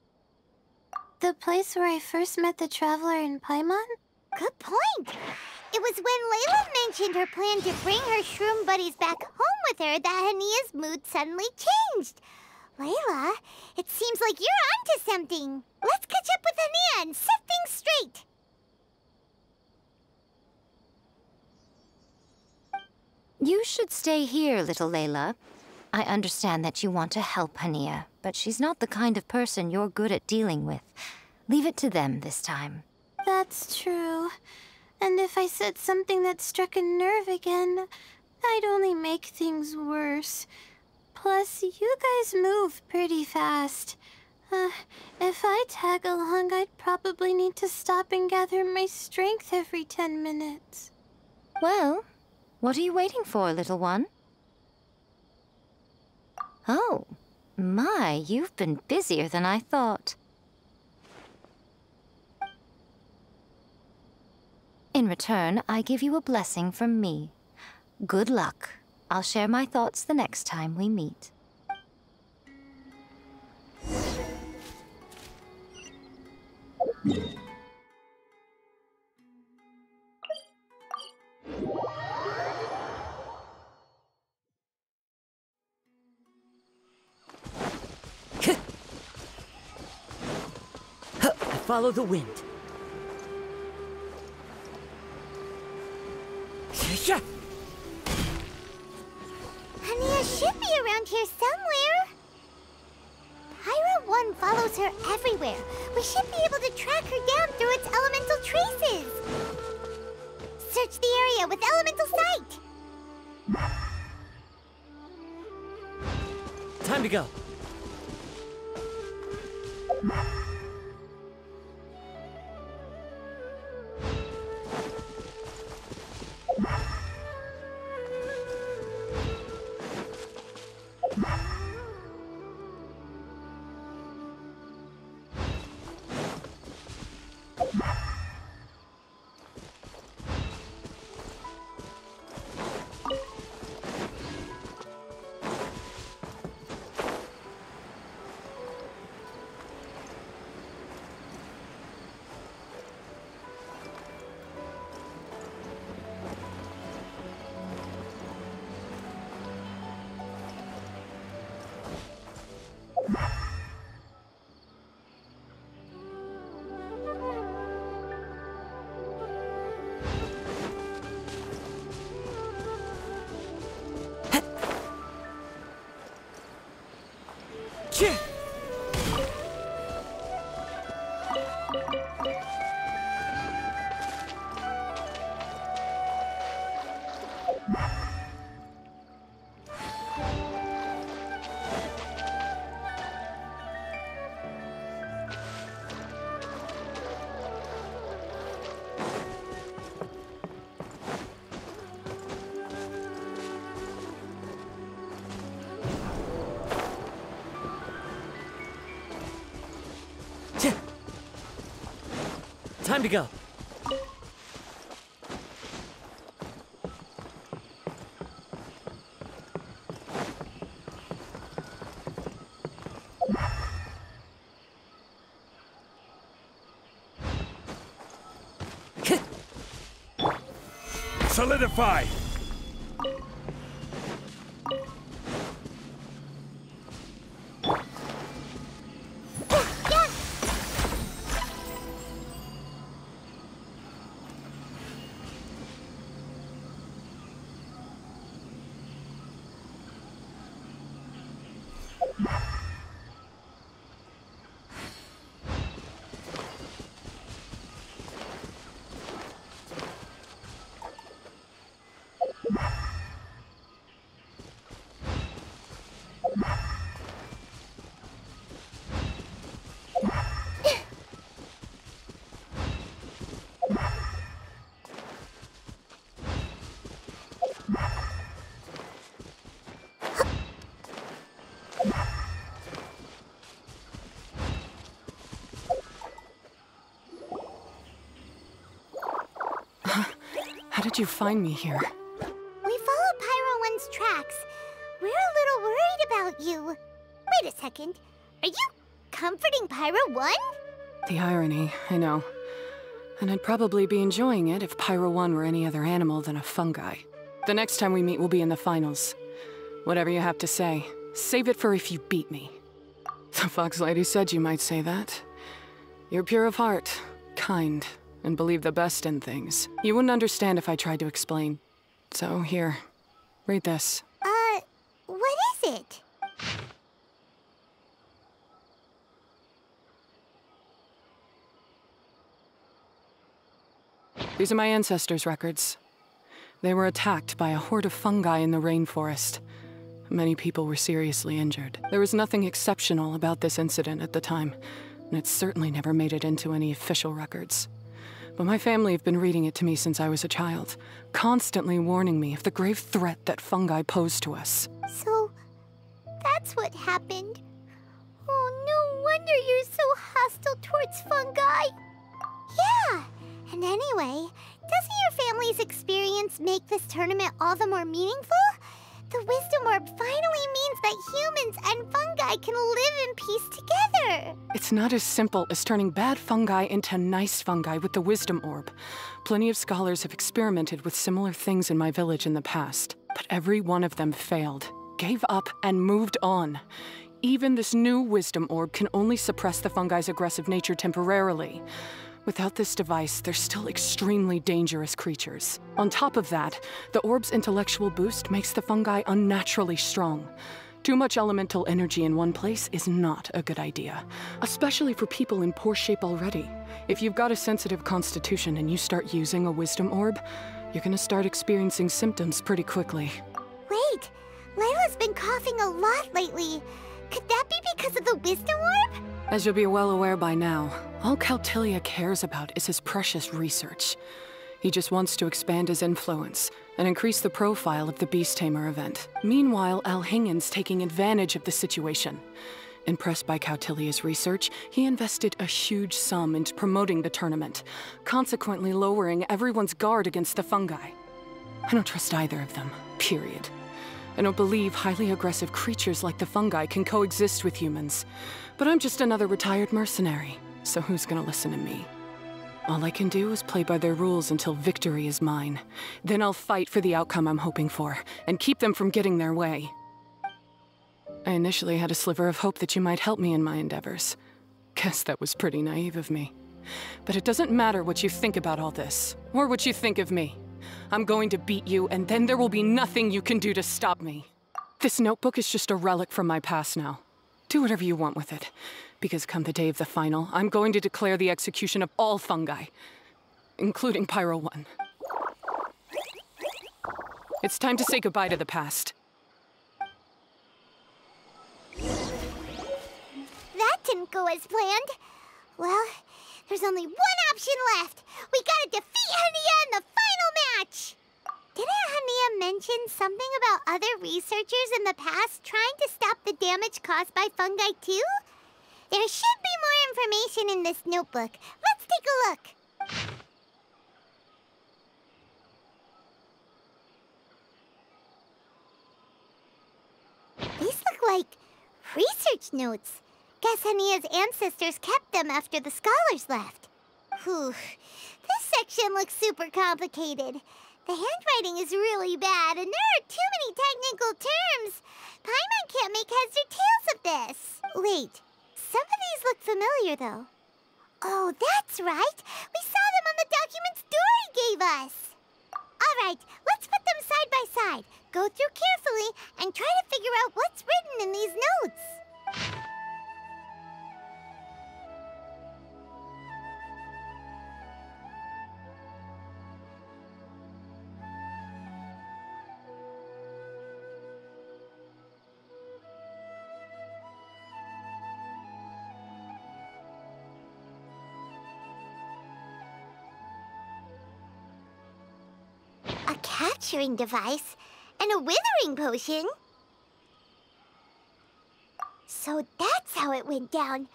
The place where I first met the Traveler in Paimon? Good point. It was when Layla mentioned her plan to bring her shroom buddies back home with her that Hania's mood suddenly changed. Layla, it seems like you're onto something. Let's catch up with Hania and set things straight. You should stay here, little Layla. I understand that you want to help Hania, but she's not the kind of person you're good at dealing with. Leave it to them this time. That's true. And if I said something that struck a nerve again, I'd only make things worse. Plus, you guys move pretty fast. If I tag along, I'd probably need to stop and gather my strength every 10 minutes. Well, what are you waiting for, little one? Oh, my, you've been busier than I thought. In return, I give you a blessing from me. Good luck. I'll share my thoughts the next time we meet. follow the wind. Yeah. Ania should be around here somewhere. Pyro 1 follows her everywhere. We should be able to track her down through its elemental traces. Search the area with elemental sight. Time to go. Time to go. Solidify! How did you find me here? We followed Pyro 1's tracks. We're a little worried about you. Wait a second. Are you comforting Pyro 1? The irony, I know. And I'd probably be enjoying it if Pyro 1 were any other animal than a fungi. The next time we meet will be in the finals. Whatever you have to say, save it for if you beat me. The Fox Lady said you might say that. You're pure of heart, kind, and believe the best in things. You wouldn't understand if I tried to explain. So here, read this. What is it? These are my ancestors' records. They were attacked by a horde of fungi in the rainforest. Many people were seriously injured. There was nothing exceptional about this incident at the time, and it certainly never made it into any official records. But my family have been reading it to me since I was a child, constantly warning me of the grave threat that fungi pose to us. So, that's what happened. Oh, no wonder you're so hostile towards fungi. Yeah, and anyway, doesn't your family's experience make this tournament all the more meaningful? The Wisdom Orb finally means that humans and fungi can live in peace together. It's not as simple as turning bad fungi into nice fungi with the Wisdom Orb. Plenty of scholars have experimented with similar things in my village in the past, but every one of them failed, gave up, and moved on. even this new wisdom orb can only suppress the fungi's aggressive nature temporarily. Without this device, they're still extremely dangerous creatures. On top of that, the orb's intellectual boost makes the fungi unnaturally strong. Too much elemental energy in one place is not a good idea, especially for people in poor shape already. If you've got a sensitive constitution and you start using a wisdom orb, you're gonna start experiencing symptoms pretty quickly. Wait, Layla's been coughing a lot lately. Could that be because of the wisdom orb? As you'll be well aware by now, all Kautilya cares about is his precious research. He just wants to expand his influence and increase the profile of the Beast Tamer event. Meanwhile, Aygcgegduwabay's taking advantage of the situation. Impressed by Kautilya's research, he invested a huge sum into promoting the tournament, consequently lowering everyone's guard against the fungi. I don't trust either of them, period. I don't believe highly aggressive creatures like the fungi can coexist with humans. But I'm just another retired mercenary, so who's gonna listen to me? All I can do is play by their rules until victory is mine. Then I'll fight for the outcome I'm hoping for, and keep them from getting their way. I initially had a sliver of hope that you might help me in my endeavors. Guess that was pretty naive of me. But it doesn't matter what you think about all this, or what you think of me. I'm going to beat you, and then there will be nothing you can do to stop me. This notebook is just a relic from my past now. Do whatever you want with it, because come the day of the final, I'm going to declare the execution of all fungi, including Pyro 1. It's time to say goodbye to the past. That didn't go as planned. Well, there's only one option left. We gotta defeat Hania in the final match! Didn't Hania mention something about other researchers in the past trying to stop the damage caused by fungi too? There should be more information in this notebook. Let's take a look. These look like research notes. Guess Hania's ancestors kept them after the scholars left. Whew. This section looks super complicated. The handwriting is really bad, and there are too many technical terms. Paimon can't make heads or tails of this. Wait, some of these look familiar, though. Oh, that's right. We saw them on the documents Dory gave us. All right, let's put them side by side. Go through carefully and try to figure out what's written in these notes. A capturing device and a withering potion? So that's how it went down.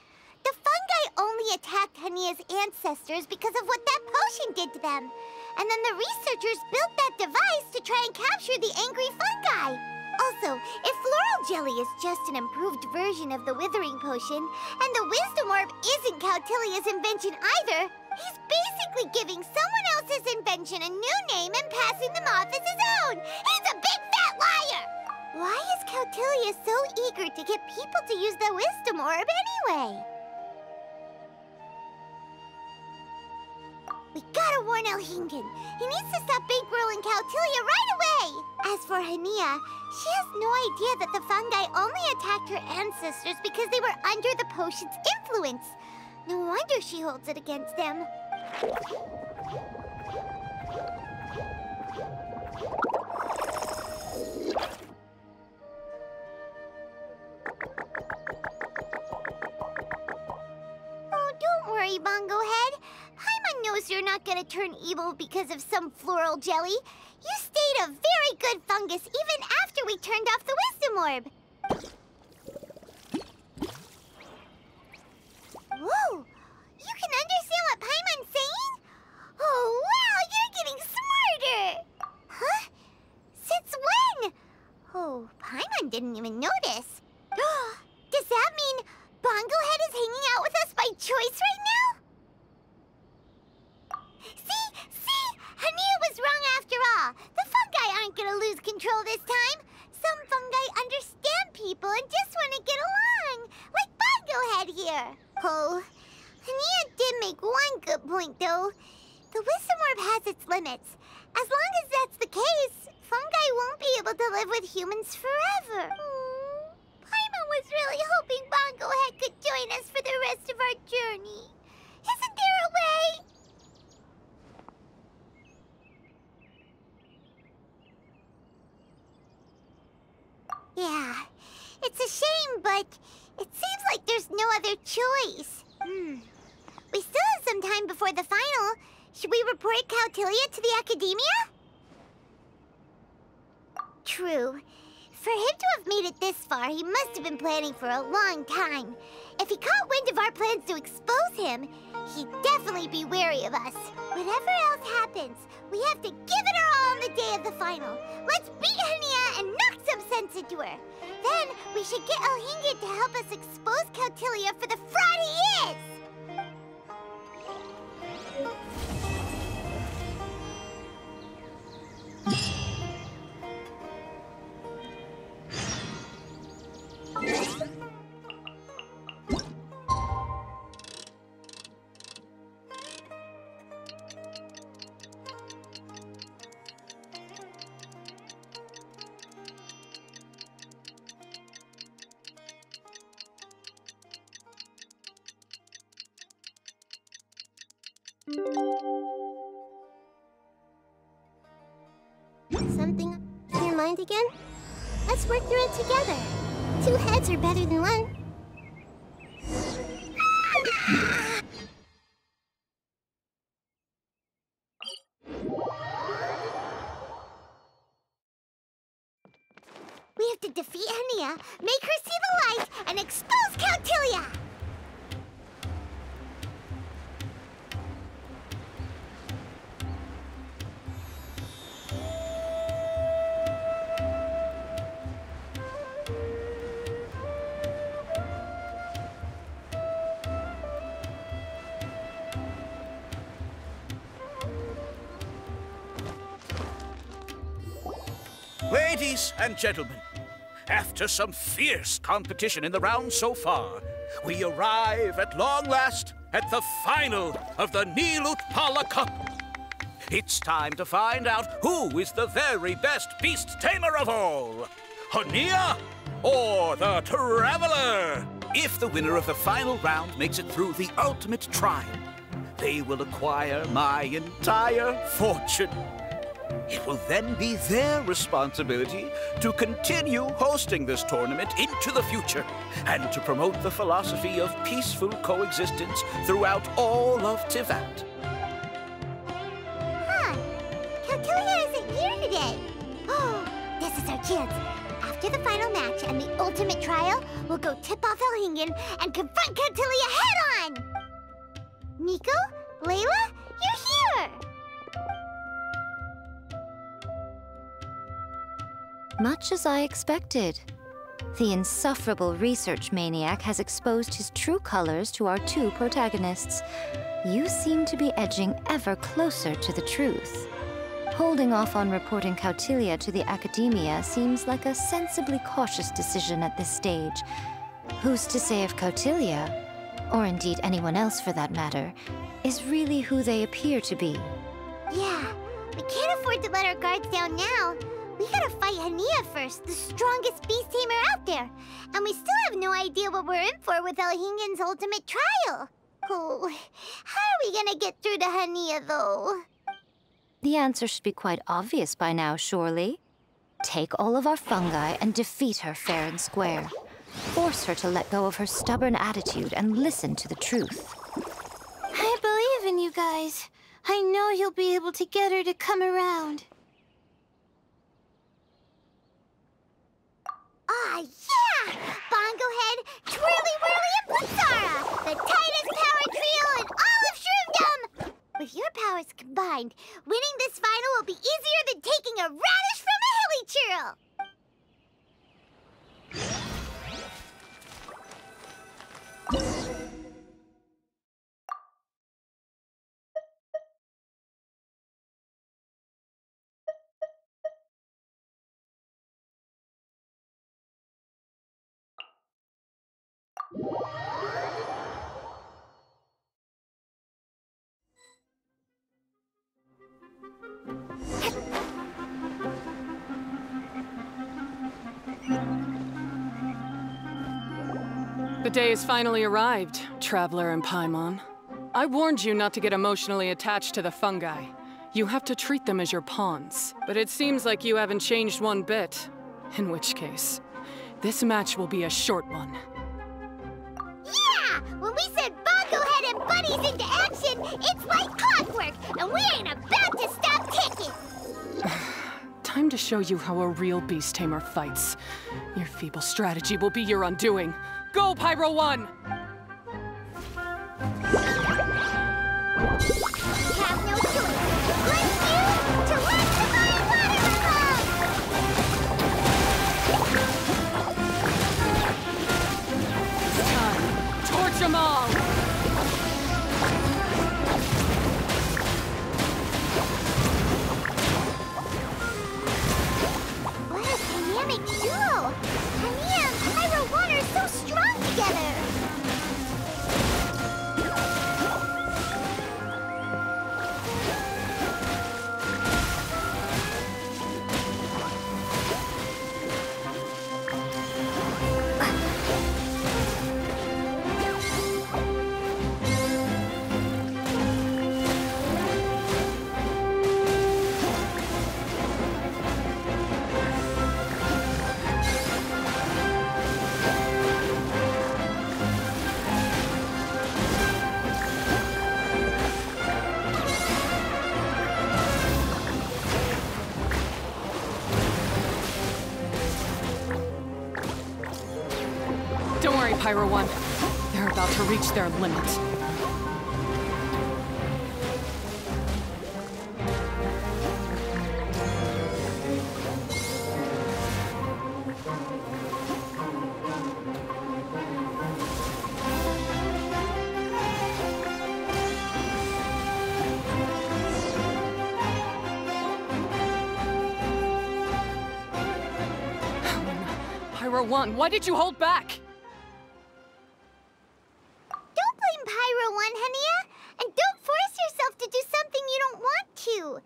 The fungi only attacked Hania's ancestors because of what that potion did to them. And then the researchers built that device to try and capture the angry fungi. Also, if floral jelly is just an improved version of the withering potion, and the wisdom orb isn't Kautilya's invention either, he's basically giving someone else's invention a new name and passing them off as his own! He's a big fat liar! Why is Kautilya so eager to get people to use the wisdom orb anyway? We gotta warn Aygcgegduwabai. He needs to stop bankrolling Kautilya right away! As for Hania, she has no idea that the fungi only attacked her ancestors because they were under the potion's influence. No wonder she holds it against them. Oh, don't worry, Bongo Head. Paimon knows you're not gonna turn evil because of some floral jelly. You stayed a very good fungus even after we turned off the wisdom orb. Whoa! You can understand what Paimon's saying? Oh, wow, you're getting smarter! Huh? Since when? Oh, Paimon didn't even notice. Does that mean Bongo Head is hanging out with us by choice right now? See? Hania was wrong after all. The fungi aren't gonna lose control this time. Some fungi understand people and just want to get along. limits. As long as that's the case, fungi won't be able to live with humans forever. Paimon was really hoping Bongo Head could join us for the rest of our journey. Isn't there a way? Yeah, it's a shame, but it seems like there's no other choice. We still have some time before the final. Should we report Cautilia to the Academia? True. For him to have made it this far, he must have been planning for a long time. If he caught wind of our plans to expose him, he'd definitely be wary of us. Whatever else happens, we have to give it our all on the day of the final. Let's beat Hania and knock some sense into her. Then we should get Elhingen to help us expose Cautilia for the fraud he is! Something on your mind again? Let's work through it together. 2 heads are better than 1. We have to defeat Hania, make her see the light, and expose Cautilia! Ladies and gentlemen, after some fierce competition in the round so far, we arrive at long last at the final of the Nilotpala Cup. It's time to find out who is the very best beast tamer of all, Hania or the Traveler. If the winner of the final round makes it through the ultimate trial, they will acquire my entire fortune. It will then be their responsibility to continue hosting this tournament into the future and to promote the philosophy of peaceful coexistence throughout all of Tivat. Cautilia isn't here today. Oh, this is our chance. After the final match and the ultimate trial, we'll go tip off Elhingen and confront Cautilia head-on! Nico? Layla? You're here! Much as I expected. The insufferable research maniac has exposed his true colors to our 2 protagonists. You seem to be edging ever closer to the truth. Holding off on reporting Cautilia to the Academia seems like a sensibly cautious decision at this stage. Who's to say if Cautilia, or indeed anyone else for that matter, is really who they appear to be? Yeah, we can't afford to let our guards down now. We gotta fight Hania first, the strongest beast tamer out there. And we still have no idea what we're in for with Elhingen's ultimate trial. Oh, how are we gonna get through to Hania, though? The answer should be quite obvious by now, surely. Take all of our fungi and defeat her fair and square. Force her to let go of her stubborn attitude and listen to the truth. I believe in you guys. I know you'll be able to get her to come around. Ah, yeah! Bongo Head, Twirly Whirly, and Blitzara! The tightest power trio in all of Shroomdom! With your powers combined, winning this final will be easier than taking a radish from a hilly churl! the day has finally arrived, Traveler and Paimon. I warned you not to get emotionally attached to the fungi. You have to treat them as your pawns. But it seems like you haven't changed one bit. In which case, this match will be a short one. Yeah! When we send Bongo Head and buddies into action, it's like clockwork, and we ain't about to stop ticking! Time to show you how a real beast tamer fights. Your feeble strategy will be your undoing. Go, Pyro 1! Have no choice. Like you to watch the fire water It's time. Torch them all! What a dynamic duo! Hania and Pyro 1 are so strong together! Don't worry, Pyro 1. They're about to reach their limit. Pyro 1, why did you hold back? Don't blame Pyro 1, Hania! And don't force yourself to do something you don't want to!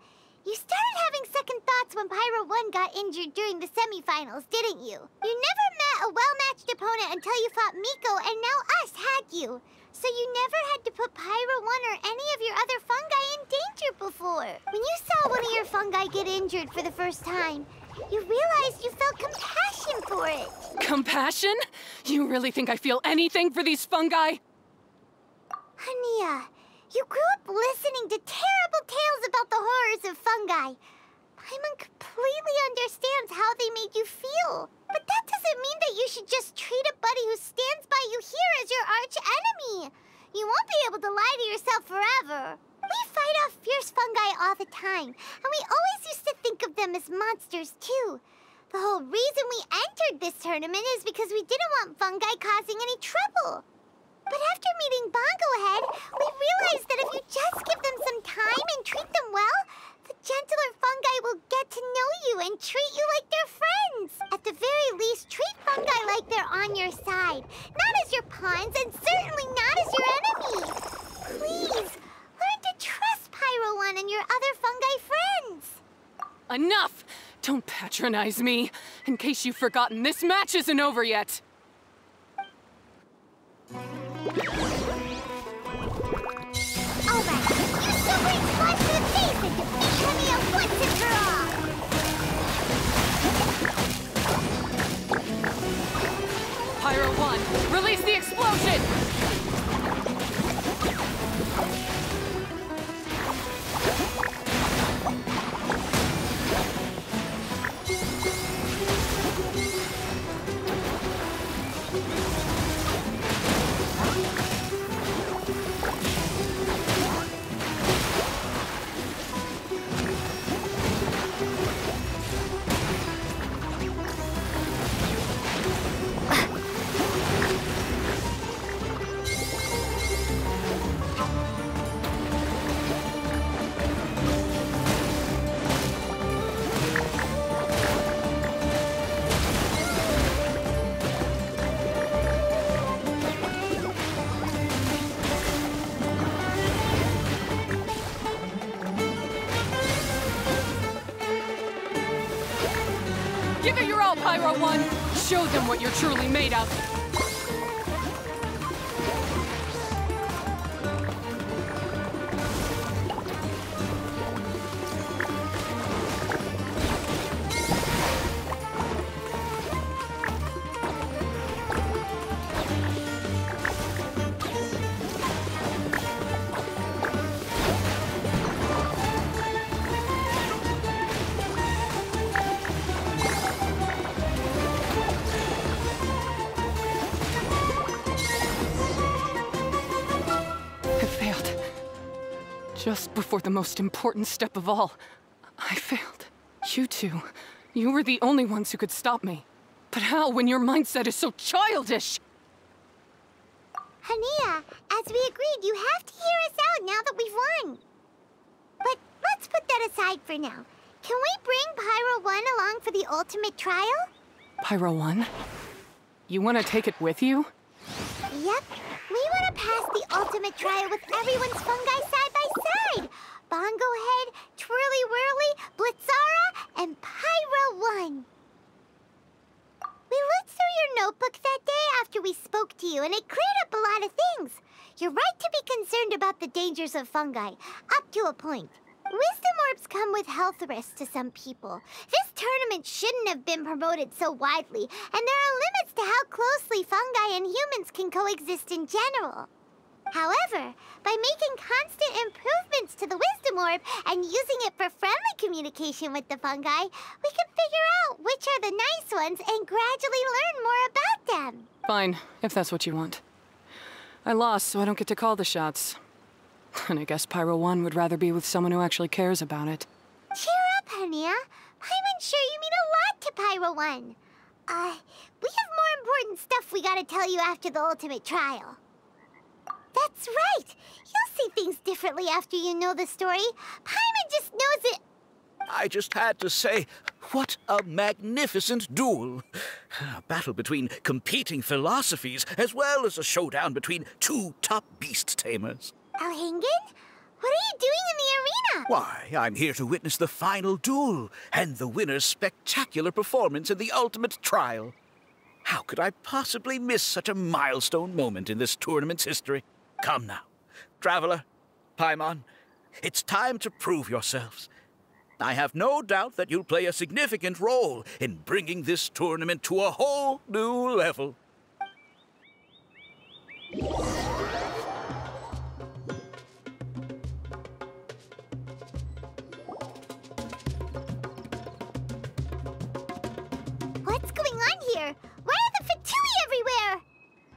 You started having second thoughts when Pyro 1 got injured during the semifinals, didn't you? You never met a well-matched opponent until you fought Miko, and now us had you. So you never had to put Pyro 1 or any of your other fungi in danger before. When you saw one of your fungi get injured for the first time, you realized you felt compassion for it. Compassion? You really think I feel anything for these fungi? Hania, you grew up listening to terrible tales about the horrors of fungi. Paimon completely understands how they made you feel. But that doesn't mean that you should just treat a buddy who stands by you here as your arch enemy. You won't be able to lie to yourself forever. We fight off fierce fungi all the time, and we always used to think of them as monsters too. The whole reason we entered this tournament is because we didn't want fungi causing any trouble. But after meeting Bongo Head, we realized that if you just give them some time and treat them well, the gentler fungi will get to know you and treat you like they're friends. At the very least, treat fungi like they're on your side, not as your pawns and certainly not as your enemy. Please, learn to trust Pyro 1 and your other fungi friends. Enough! Don't patronize me. In case you've forgotten, this match isn't over yet. Alright, you super squad to the face and defeat Hania once and for all! Pyro 1, release the explosion! Give it your all, Pyro 1! Show them what you're truly made of! Just before the most important step of all, I failed. You two, you were the only ones who could stop me. But how when your mindset is so childish? Hania, as we agreed, you have to hear us out now that we've won. But let's put that aside for now. Can we bring Pyro 1 along for the ultimate trial? Pyro 1? You want to take it with you? Yep. We want to pass the ultimate trial with everyone's fungi side by side. Bongo Head, Twirly Whirly, Blitzara, and Pyro 1. We looked through your notebook that day after we spoke to you, and it cleared up a lot of things. You're right to be concerned about the dangers of fungi, up to a point. Wisdom orbs come with health risks to some people. This tournament shouldn't have been promoted so widely, and there are limits to how closely fungi and humans can coexist in general. However, by making constant improvements to the Wisdom Orb and using it for friendly communication with the fungi, we can figure out which are the nice ones and gradually learn more about them. Fine, if that's what you want. I lost, so I don't get to call the shots. And I guess Pyro 1 would rather be with someone who actually cares about it. Cheer up, Hania. I'm sure you mean a lot to Pyro 1. We have more important stuff we gotta tell you after the ultimate trial. That's right! You'll see things differently after you know the story. Paimon just knows it. I just had to say, what a magnificent duel. A battle between competing philosophies, as well as a showdown between two top beast tamers. Aygcgegduwabai? What are you doing in the arena? Why, I'm here to witness the final duel and the winner's spectacular performance in the ultimate trial. How could I possibly miss such a milestone moment in this tournament's history? Come now, Traveler, Paimon, it's time to prove yourselves. I have no doubt that you'll play a significant role in bringing this tournament to a whole new level. What's going on here? Why are the Fatui everywhere?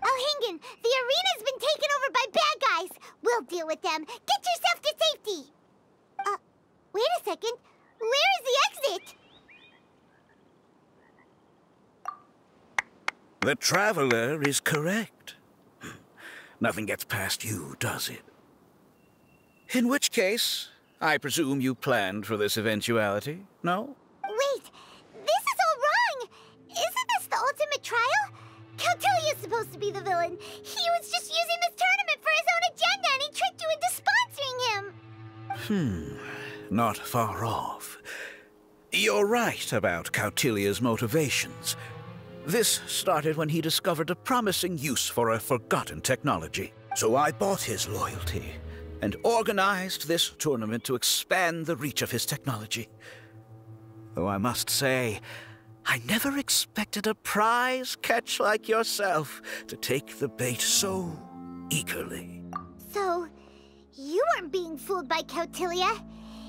Aygcgegduwabai, the arena's been taken over by bad guys. We'll deal with them. Get yourself to safety. Wait a second. Where is the exit? The Traveler is correct. Nothing gets past you, does it? In which case, I presume you planned for this eventuality, no? Wait, this is all wrong. Isn't this the ultimate trial? Cautilia's supposed to be the villain. He was just using this tournament for his own agenda, and he tricked you into sponsoring him. Not far off. You're right about Cautilia's motivations. This started when he discovered a promising use for a forgotten technology. So I bought his loyalty and organized this tournament to expand the reach of his technology. Though I must say, I never expected a prize catch like yourself to take the bait so eagerly. So, you weren't being fooled by Cautilia.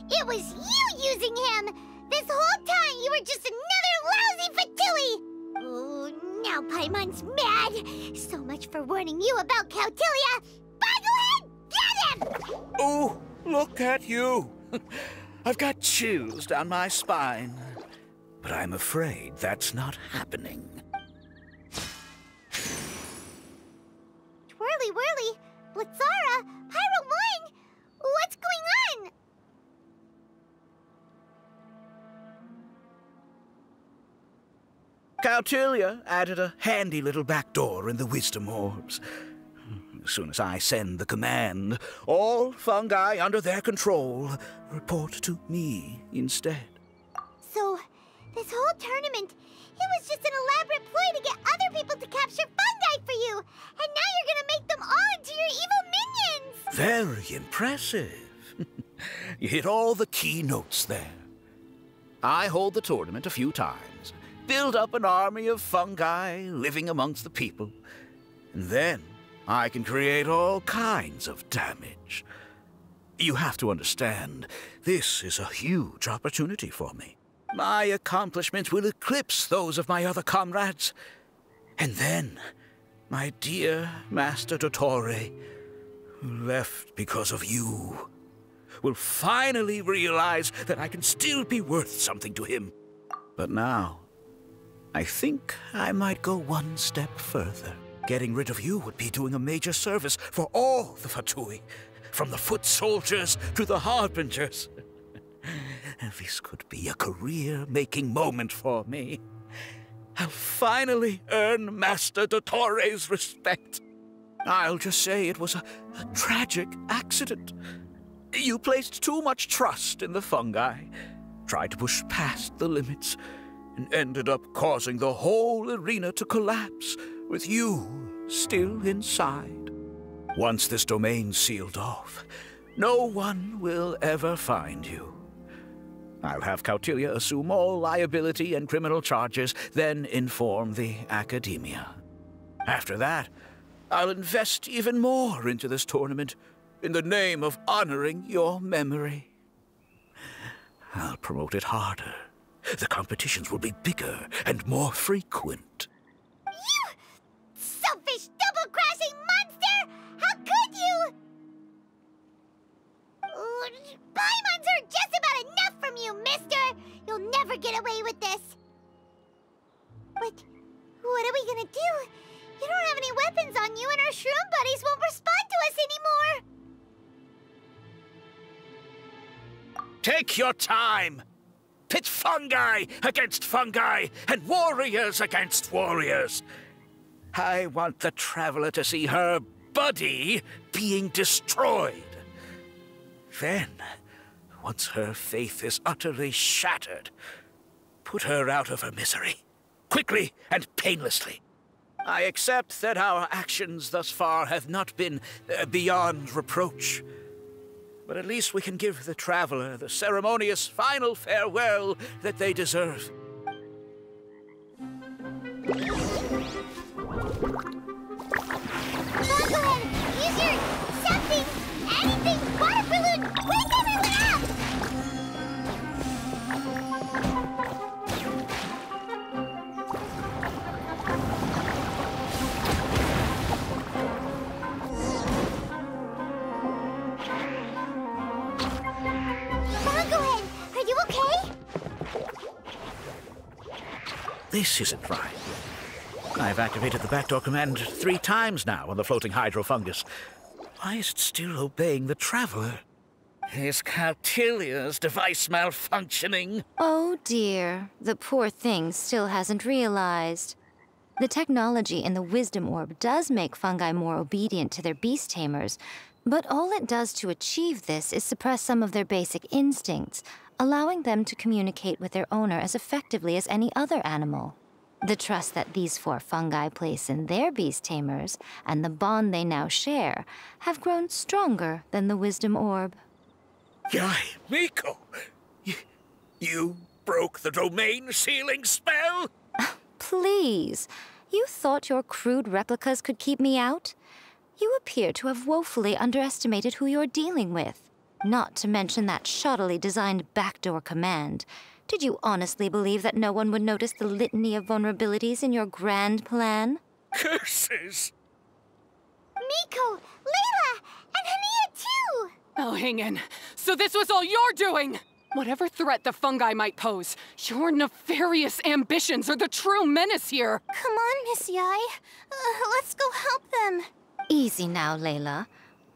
It was you using him! This whole time you were just another lousy Fatui! Oh, now Paimon's mad! So much for warning you about Cautilia! Boglehead, get him! Oh, look at you! I've got chills down my spine. But I'm afraid that's not happening. Twirly Whirly, Blitzara, Pyro 1! What's going on? Cautilia added a handy little back door in the Wisdom Orbs. As soon as I send the command, all fungi under their control report to me instead. So, this whole tournament, it was just an elaborate ploy to get other people to capture fungi for you! And now you're gonna make them all into your evil minions! Very impressive. You hit all the key notes there. I hold the tournament a few times, build up an army of fungi living amongst the people, and then I can create all kinds of damage. You have to understand, this is a huge opportunity for me. My accomplishments will eclipse those of my other comrades. And then, my dear Master Dottore, who left because of you, will finally realize that I can still be worth something to him. But now, I think I might go one step further. Getting rid of you would be doing a major service for all the Fatui, from the foot soldiers to the harbingers. This could be a career-making moment for me. I'll finally earn Master Dottore's respect. I'll just say it was a tragic accident. You placed too much trust in the fungi, tried to push past the limits, and ended up causing the whole arena to collapse, with you still inside. Once this domain's sealed off, no one will ever find you. I'll have Kautilya assume all liability and criminal charges, then inform the Academia. After that, I'll invest even more into this tournament in the name of honoring your memory. I'll promote it harder. The competitions will be bigger and more frequent. You selfish, double-crashing monster! How could you? Paimons are just about enough from you, mister! You'll never get away with this. But what are we gonna do? You don't have any weapons on you, and our shroom buddies won't respond to us anymore. Take your time! Pit fungi against fungi, and warriors against warriors. I want the Traveler to see her buddy being destroyed. Then, once her faith is utterly shattered, put her out of her misery, quickly and painlessly. I accept that our actions thus far have not been beyond reproach. But at least we can give the Traveler the ceremonious final farewell that they deserve. Go ahead, use your something, anything, water balloon, wake everyone up! Are you okay? This isn't right. I've activated the backdoor command 3 times now on the floating hydrofungus. Why is it still obeying the Traveler? Is Kautilya's device malfunctioning? Oh dear, the poor thing still hasn't realized. The technology in the Wisdom Orb does make fungi more obedient to their beast tamers, but all it does to achieve this is suppress some of their basic instincts, allowing them to communicate with their owner as effectively as any other animal. The trust that these 4 fungi place in their beast tamers, and the bond they now share, have grown stronger than the Wisdom Orb. Yai, Miko! You broke the domain sealing spell? Please, you thought your crude replicas could keep me out? You appear to have woefully underestimated who you're dealing with. Not to mention that shoddily designed backdoor command. Did you honestly believe that no one would notice the litany of vulnerabilities in your grand plan? Curses! Miko, Layla, and Hania too! Oh, hang in. So this was all you're doing! Whatever threat the fungi might pose, your nefarious ambitions are the true menace here! Come on, Miss Yai. Let's go help them. Easy now, Layla.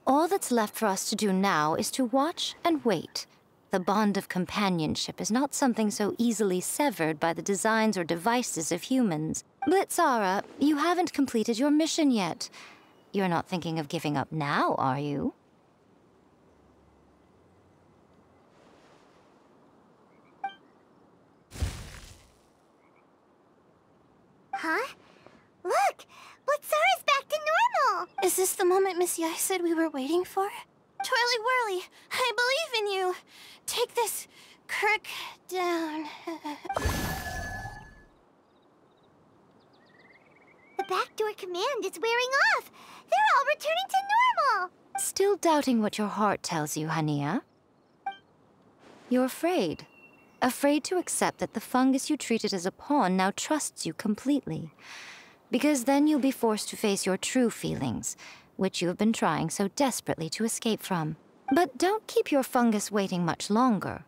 All that's left for us to do now is to watch and wait. The bond of companionship is not something so easily severed by the designs or devices of humans. Blitzara, you haven't completed your mission yet. You're not thinking of giving up now, are you? Huh? Look! Blitzara's back to normal! Is this the moment Miss Yai said we were waiting for? Twirly Whirly, I believe in you. Take this crook down. The backdoor command is wearing off! They're all returning to normal! Still doubting what your heart tells you, Hania? You're afraid. Afraid to accept that the fungus you treated as a pawn now trusts you completely. Because then you'll be forced to face your true feelings, which you have been trying so desperately to escape from. But don't keep your fungus waiting much longer.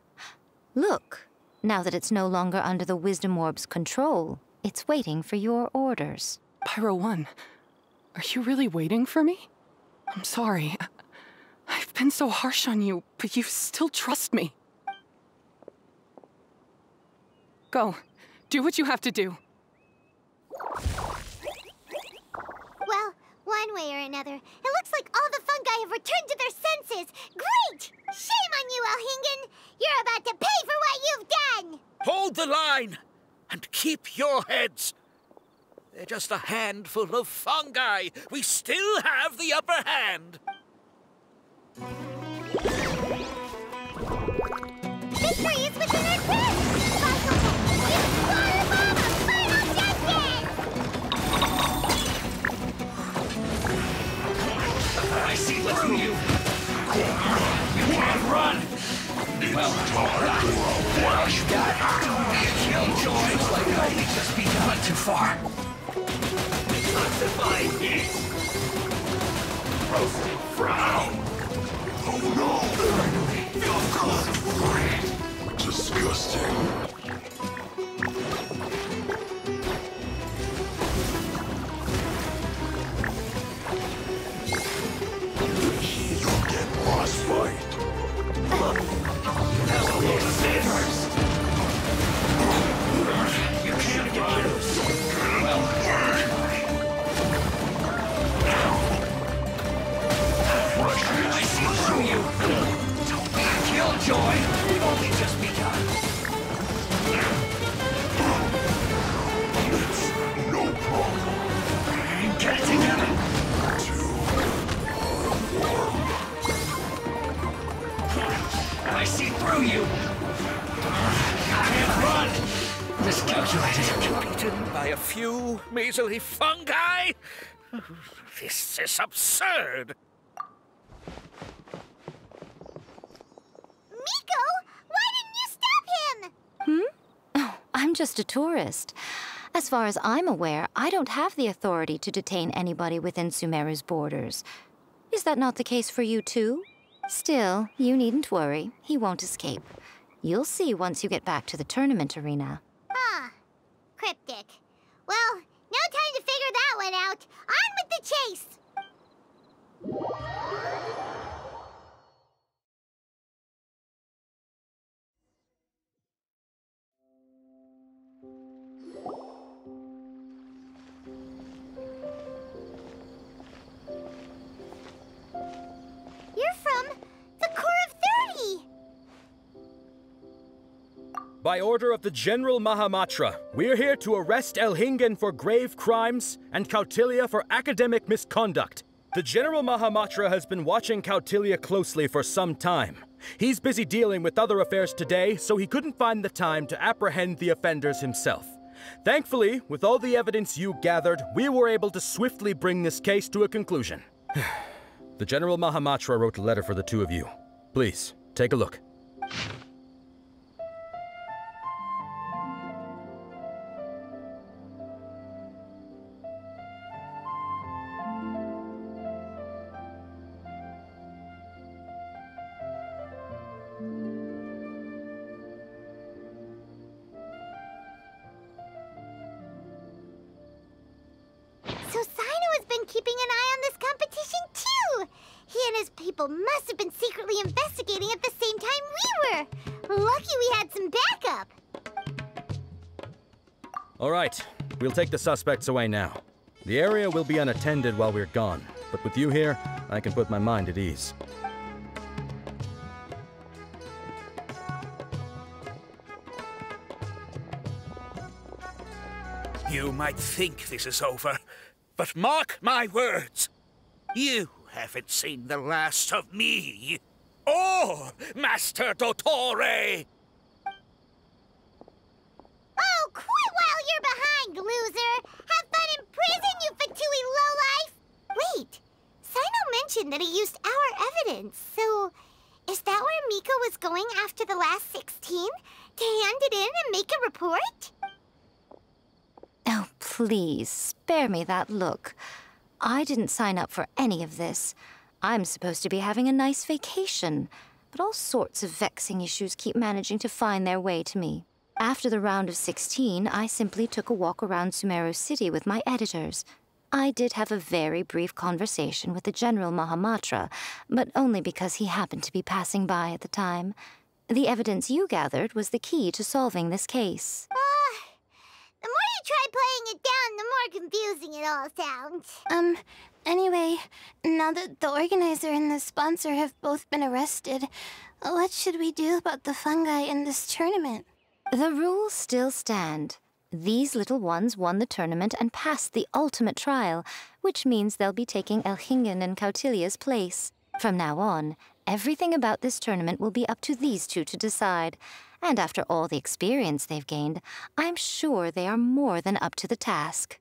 Look, now that it's no longer under the Wisdom Orb's control, it's waiting for your orders. Pyro 1, are you really waiting for me? I'm sorry. I've been so harsh on you, but you still trust me. Go. Do what you have to do. Well, one way or another, it looks like all the fungi have returned to their senses. Great! Shame on you, Elhingen! You're about to pay for what you've done! Hold the line! And keep your heads! They're just a handful of fungi. We still have the upper hand. Victory is within our grasp! Final justice! I see through you! You can't run! Well, you got Killjoy. Like I just begun too far. Justify this! Roasted frown! Oh no! Disgusting. You'll get lost, fight. You can't get loose. Well, I see through you. Killjoy, we've only just begun. It's no problem. Get it together. I see through you. I can't run. Miscalculated. Beaten by a few measly fungi? This is absurd. Miko, why didn't you stop him? Oh, I'm just a tourist. As far as I'm aware, I don't have the authority to detain anybody within Sumeru's borders. Is that not the case for you too? Still, you needn't worry. He won't escape. You'll see once you get back to the tournament arena. Ah, cryptic. Well, no time to figure that one out. On with the chase! You're from the Corps of 30! By order of the General Mahamatra, we're here to arrest Elhingen for grave crimes and Kautilya for academic misconduct. The General Mahamatra has been watching Kautilya closely for some time. He's busy dealing with other affairs today, so he couldn't find the time to apprehend the offenders himself. Thankfully, with all the evidence you gathered, we were able to swiftly bring this case to a conclusion. The General Mahamatra wrote a letter for the two of you. Please, take a look. So Sino has been keeping an eye on this competition too! He and his people must have been secretly investigating at the same time we were! Lucky we had some backup! All right, we'll take the suspects away now. The area will be unattended while we're gone, but with you here, I can put my mind at ease. You might think this is over, but mark my words. You haven't seen the last of me. Or Master Dottore! Oh, quit while you're behind, loser! Have fun in prison, you Fatui lowlife! Wait, Sino mentioned that he used our evidence, so is that where Miko was going after the last 16? To hand it in and make a report? Oh, please, spare me that look. I didn't sign up for any of this. I'm supposed to be having a nice vacation, but all sorts of vexing issues keep managing to find their way to me. After the round of 16, I simply took a walk around Sumeru City with my editors. I did have a very brief conversation with the General Mahamatra, but only because he happened to be passing by at the time. The evidence you gathered was the key to solving this case. The more you try playing it down, the more confusing it all sounds. Anyway, now that the organizer and the sponsor have both been arrested, what should we do about the fungi in this tournament? The rules still stand. These little ones won the tournament and passed the ultimate trial, which means they'll be taking Aygcgegduwabai and Cautilia's place. From now on, everything about this tournament will be up to these two to decide. And after all the experience they've gained, I'm sure they are more than up to the task.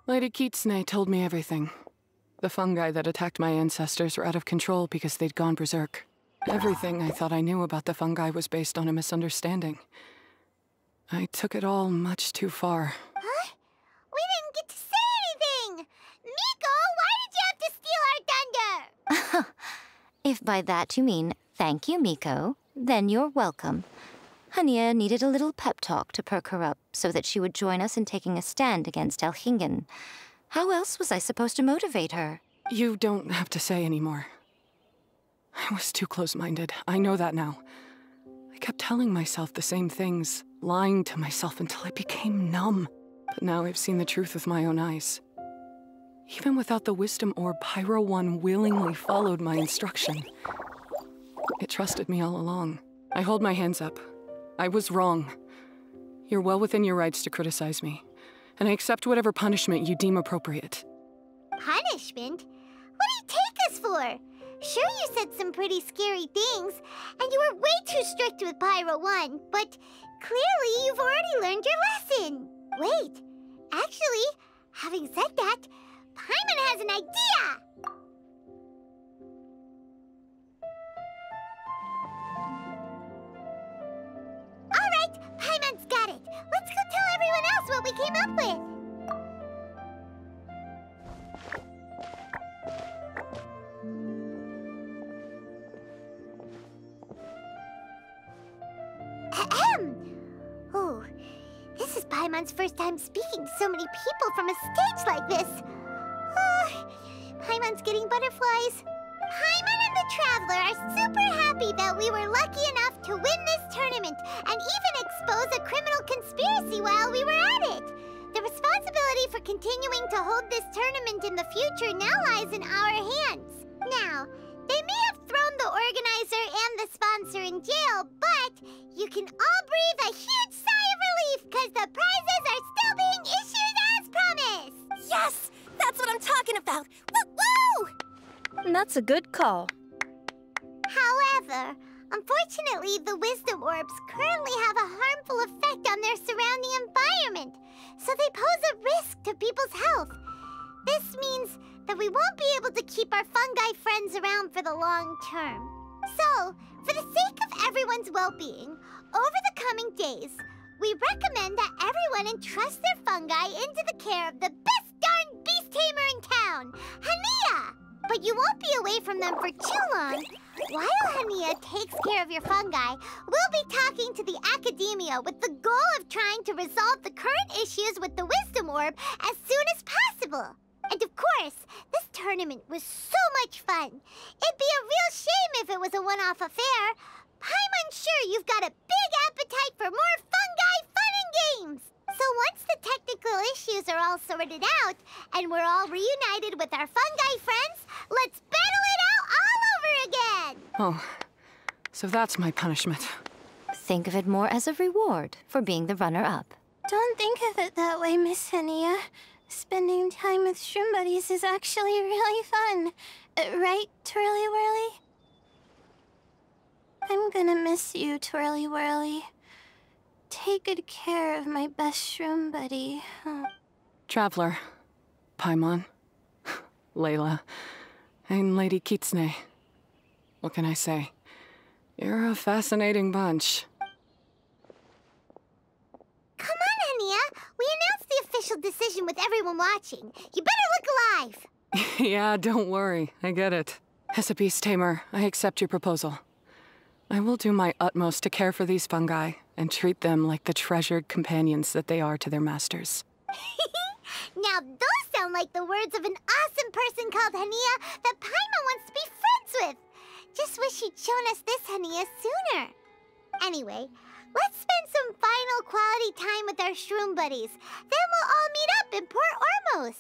Lady Kitsune told me everything. The fungi that attacked my ancestors were out of control because they'd gone berserk. Everything I thought I knew about the fungi was based on a misunderstanding. I took it all much too far. Huh? We didn't get to say anything! Miko, why did you have to steal our thunder? If by that you mean thank you, Miko, then you're welcome. Hania needed a little pep talk to perk her up so that she would join us in taking a stand against Aygcgegduwabai. How else was I supposed to motivate her? You don't have to say anymore. I was too close-minded. I know that now. I kept telling myself the same things, lying to myself until I became numb. But now I've seen the truth with my own eyes. Even without the wisdom orb, Pyro 1 willingly followed my instruction. It trusted me all along. I hold my hands up. I was wrong. You're well within your rights to criticize me, and I accept whatever punishment you deem appropriate. Punishment? What do you take us for? Sure, you said some pretty scary things, and you were way too strict with Pyro 1, but clearly you've already learned your lesson. Wait, actually, having said that, Paimon has an idea! Alright, Paimon's got it. Let's go tell everyone else what we came up with. Ahem. Oh, this is Paimon's first time speaking to so many people from a stage like this. Paimon's getting butterflies. Paimon and the Traveler are super happy that we were lucky enough to win this tournament and even expose a criminal conspiracy while we were at it. The responsibility for continuing to hold this tournament in the future now lies in our hands. Now, they may have thrown the organizer and the sponsor in jail, but you can all breathe a huge sigh of relief because the prizes are still being issued as promised. Yes! That's what I'm talking about! Woo-woo! That's a good call. However, unfortunately, the wisdom orbs currently have a harmful effect on their surrounding environment, so they pose a risk to people's health. This means that we won't be able to keep our fungi friends around for the long term. So, for the sake of everyone's well-being, over the coming days, we recommend that everyone entrust their fungi into the care of the best darn beast tamer in town, Hania! But you won't be away from them for too long. While Hania takes care of your fungi, we'll be talking to the academia with the goal of trying to resolve the current issues with the wisdom orb as soon as possible. And of course, this tournament was so much fun. It'd be a real shame if it was a one-off affair. I'm sure you've got a big appetite for more fungi fun and games. So once the technical issues are all sorted out, and we're all reunited with our fungi friends, let's battle it out all over again! Oh, so that's my punishment. Think of it more as a reward for being the runner-up. Don't think of it that way, Miss Hania. Spending time with shroom buddies is actually really fun. Right, Twirly Whirly? I'm gonna miss you, Twirly Whirly. Take good care of my best shroom buddy. Traveler, Paimon, Layla, and Lady Kitsune. What can I say? You're a fascinating bunch. Come on, Hania. We announced the official decision with everyone watching. You better look alive. Yeah, don't worry. I get it. As a beast tamer, I accept your proposal. I will do my utmost to care for these fungi and treat them like the treasured companions that they are to their masters. Now those sound like the words of an awesome person called Hania that Paimon wants to be friends with. Just wish she'd shown us this Hania sooner. Anyway, let's spend some final quality time with our shroom buddies. Then we'll all meet up in Port Ormos.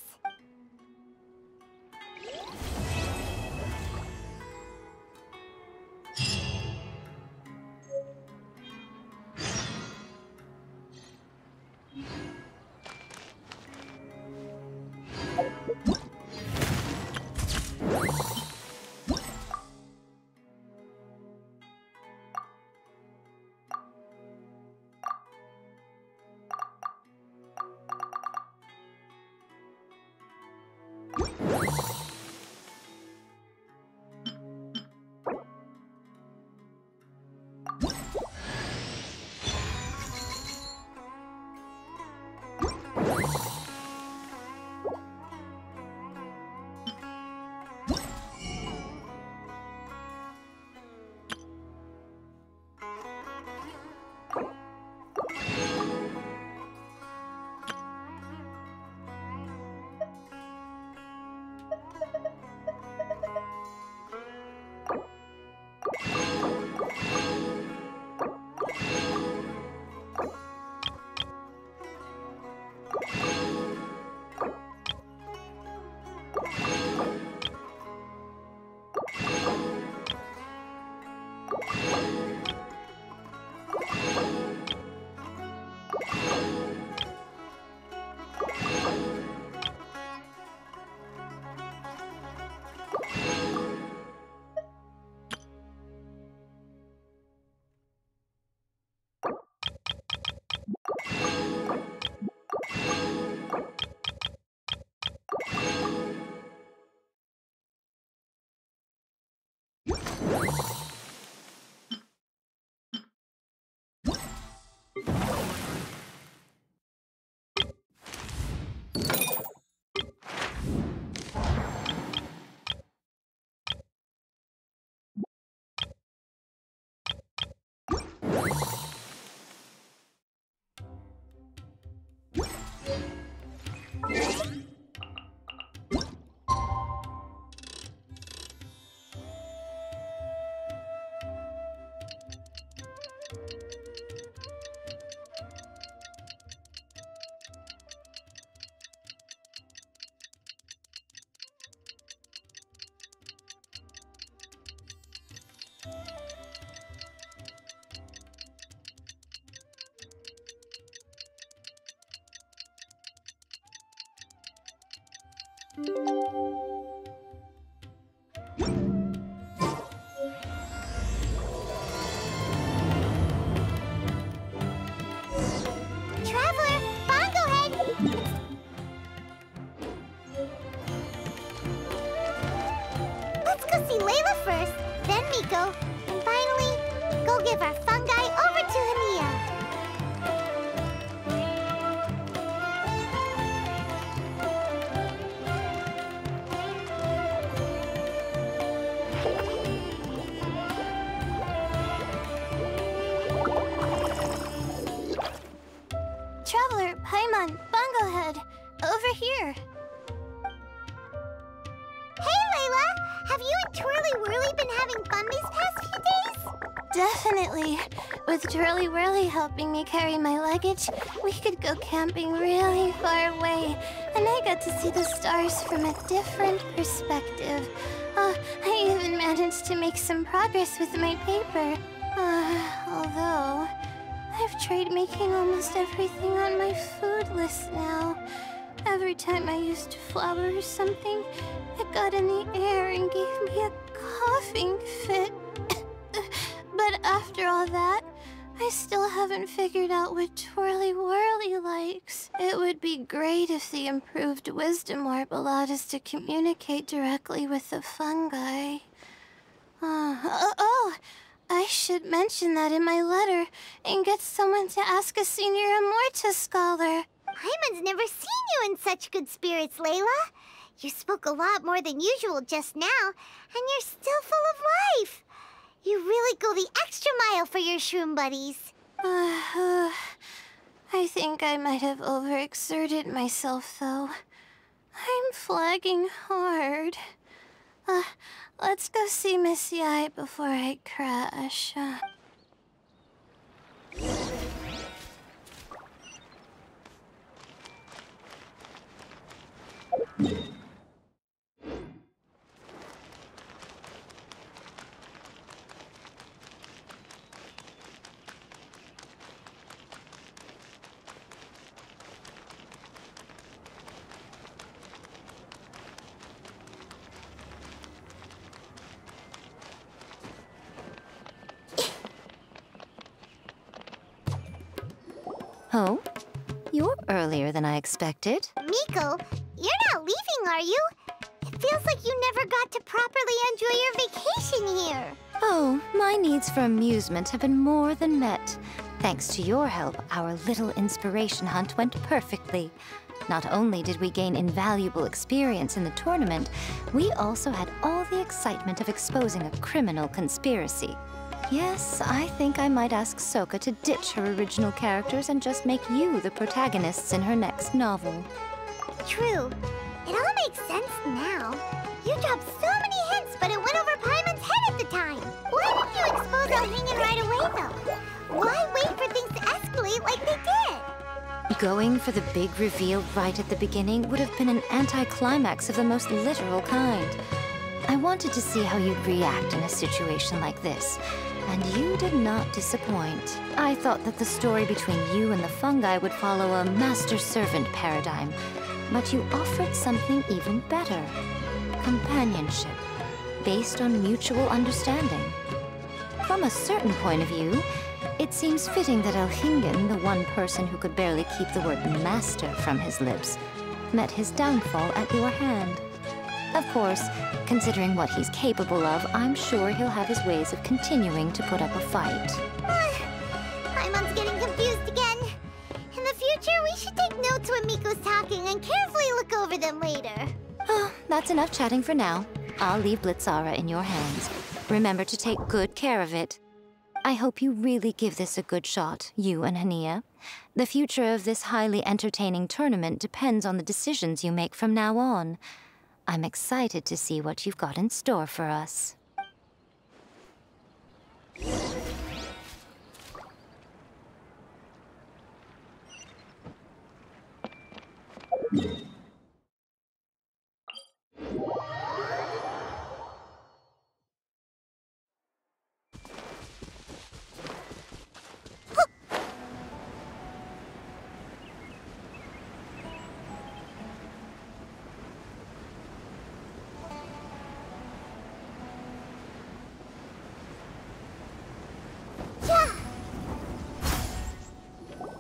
Traveler, Bongo Head! Let's go see Layla first, then Miko, and finally, go give our fungi over to Hania. Traveler, Paimon, Bongo Head, over here. Hey, Layla! Have you and Twirly Whirly been having fun these past few days? Definitely. With Twirly Whirly helping me carry my luggage, we could go camping really far away, and I got to see the stars from a different perspective. I even managed to make some progress with my paper. Although, I've tried making almost everything on my food list now. Every time I used flour or something, it got in the air and gave me a coughing fit. But after all that, I still haven't figured out what Twirly Whirly likes. It would be great if the improved wisdom orb allowed us to communicate directly with the fungi. I should mention that in my letter and get someone to ask a senior Immorta scholar. Paimon's never seen you in such good spirits, Layla. You spoke a lot more than usual just now, and you're still full of life. You really go the extra mile for your shroom buddies. I think I might have overexerted myself, though. I'm flagging hard. Let's go see Miss Yai before I crash. Oh? You're earlier than I expected. Miko, you're not leaving, are you? It feels like you never got to properly enjoy your vacation here. Oh, my needs for amusement have been more than met. Thanks to your help, our little inspiration hunt went perfectly. Not only did we gain invaluable experience in the tournament, we also had all the excitement of exposing a criminal conspiracy. Yes, I think I might ask Soka to ditch her original characters and just make you the protagonists in her next novel. True. It all makes sense now. You dropped so many hints, but it went over Paimon's head at the time. Why didn't you expose Aygcgegduwabai right away, though? Why wait for things to escalate like they did? Going for the big reveal right at the beginning would have been an anticlimax of the most literal kind. I wanted to see how you'd react in a situation like this, and you did not disappoint. I thought that the story between you and the fungi would follow a master-servant paradigm, but you offered something even better. Companionship, based on mutual understanding. From a certain point of view, it seems fitting that Aygcgegduwabai, the one person who could barely keep the word master from his lips, met his downfall at your hand. Of course, considering what he's capable of, I'm sure he'll have his ways of continuing to put up a fight. Paimon's getting confused again. In the future, we should take notes when Miko's talking and carefully look over them later. Oh, that's enough chatting for now. I'll leave Blitzara in your hands. Remember to take good care of it. I hope you really give this a good shot, you and Hania. The future of this highly entertaining tournament depends on the decisions you make from now on. I'm excited to see what you've got in store for us.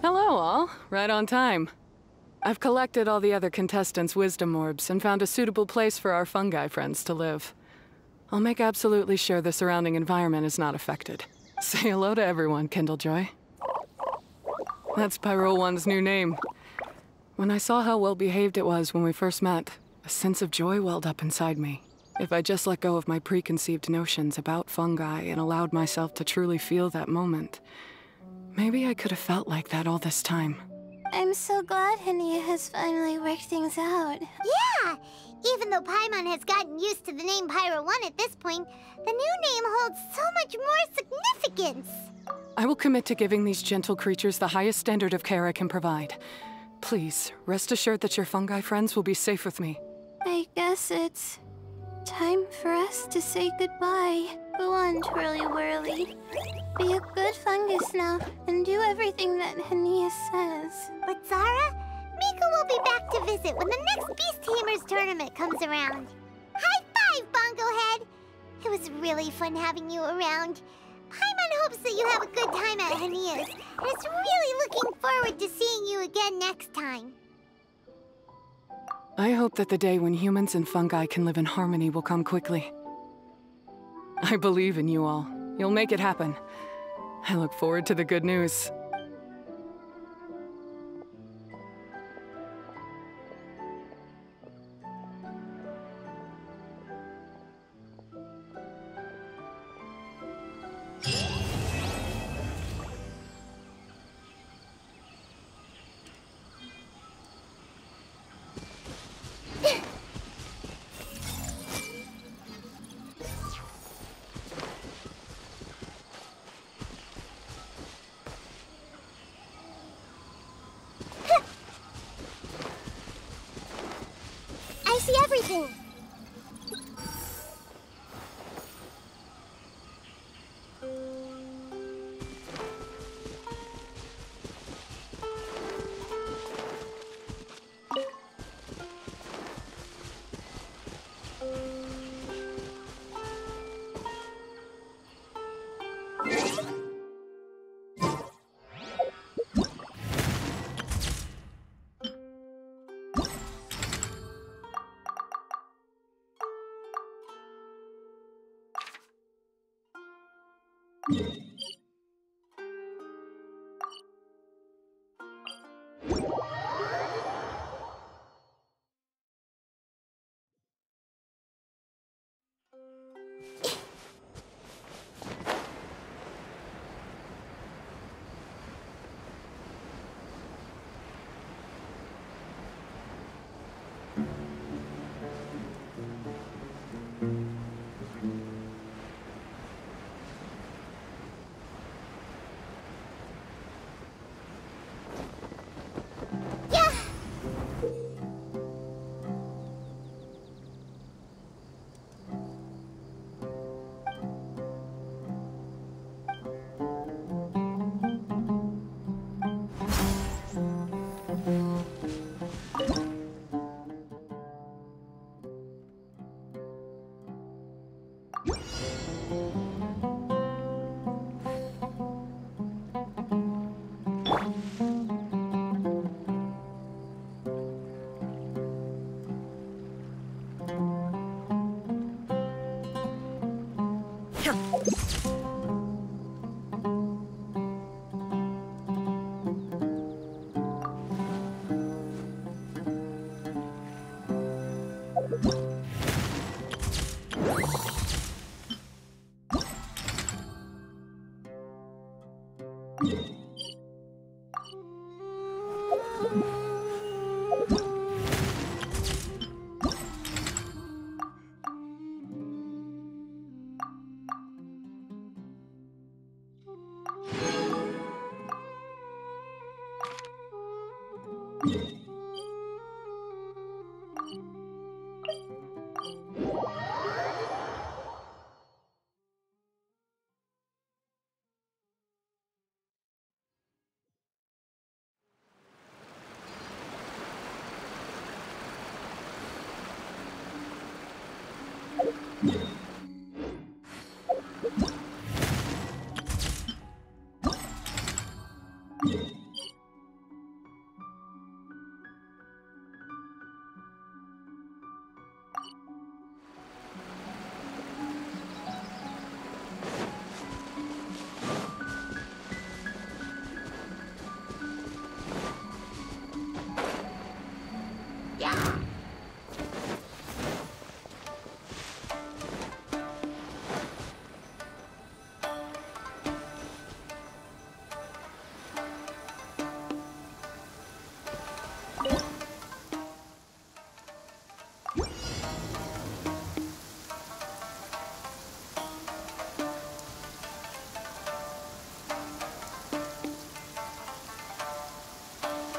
Hello, all. Right on time. I've collected all the other contestants' wisdom orbs and found a suitable place for our fungi friends to live. I'll make absolutely sure the surrounding environment is not affected. Say hello to everyone, Kindlejoy. That's Pyro One's new name. When I saw how well-behaved it was when we first met, a sense of joy welled up inside me. If I just let go of my preconceived notions about fungi and allowed myself to truly feel that moment, maybe I could have felt like that all this time. I'm so glad Hania has finally worked things out. Yeah! Even though Paimon has gotten used to the name Pyro 1 at this point, the new name holds so much more significance. I will commit to giving these gentle creatures the highest standard of care I can provide. Please, rest assured that your fungi friends will be safe with me. I guess it's time for us to say goodbye. Go on, Twirly Whirly. Be a good fungus now, and do everything that Hania says. But Zara, Miko will be back to visit when the next Beast Tamers tournament comes around. High five, Bongo Head! It was really fun having you around. Paimon hopes that you have a good time at Hania's, and is really looking forward to seeing you again next time. I hope that the day when humans and fungi can live in harmony will come quickly. I believe in you all. You'll make it happen. I look forward to the good news.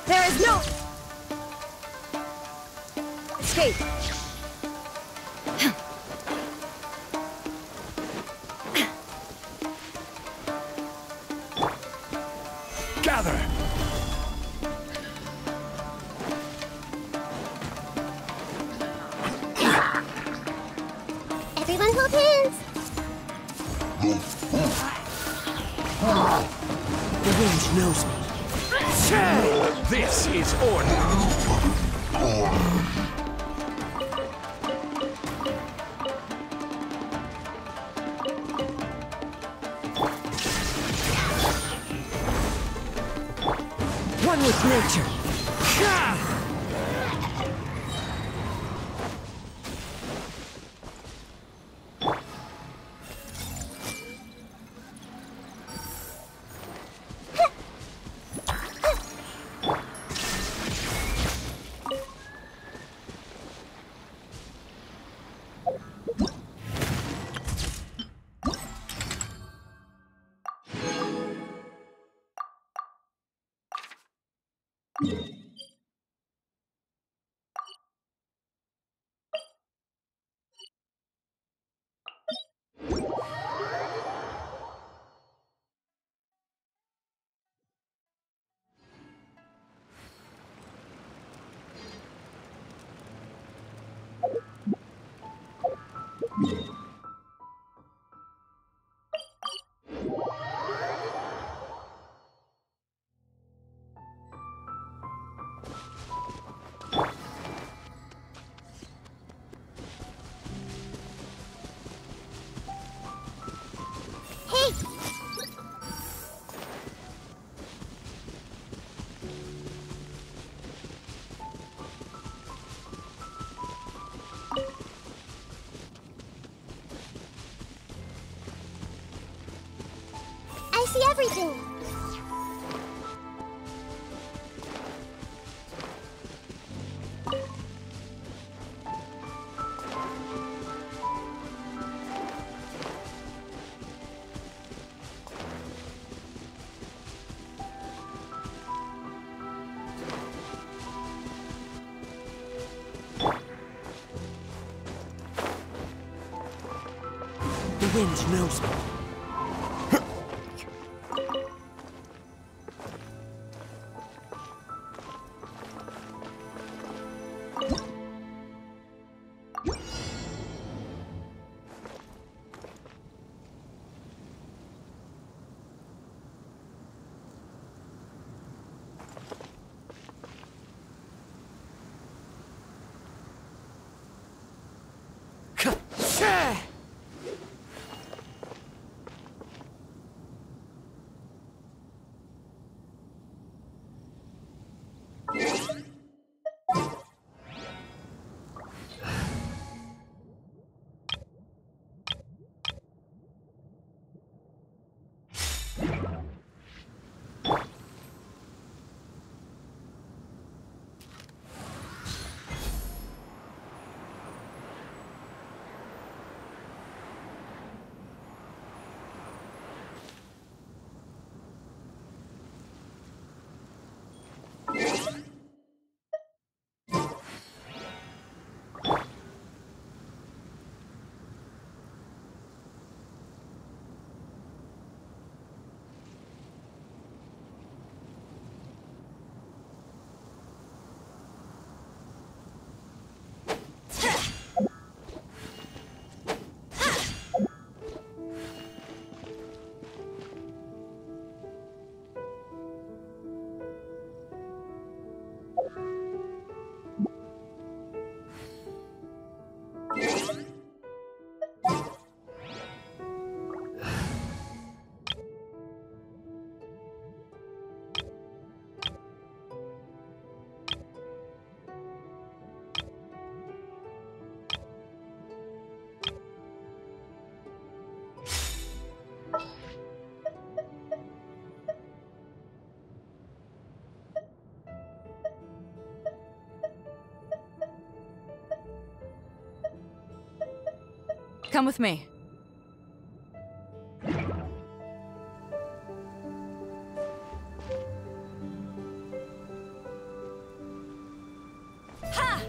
There is no escape. Gather! Everyone hold hands. The wind knows me. This is order. One with nature. everything! The wind knows me. Come with me. Ha!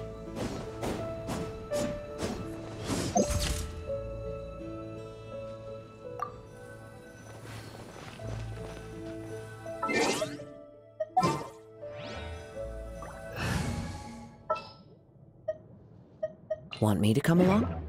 Want me to come along?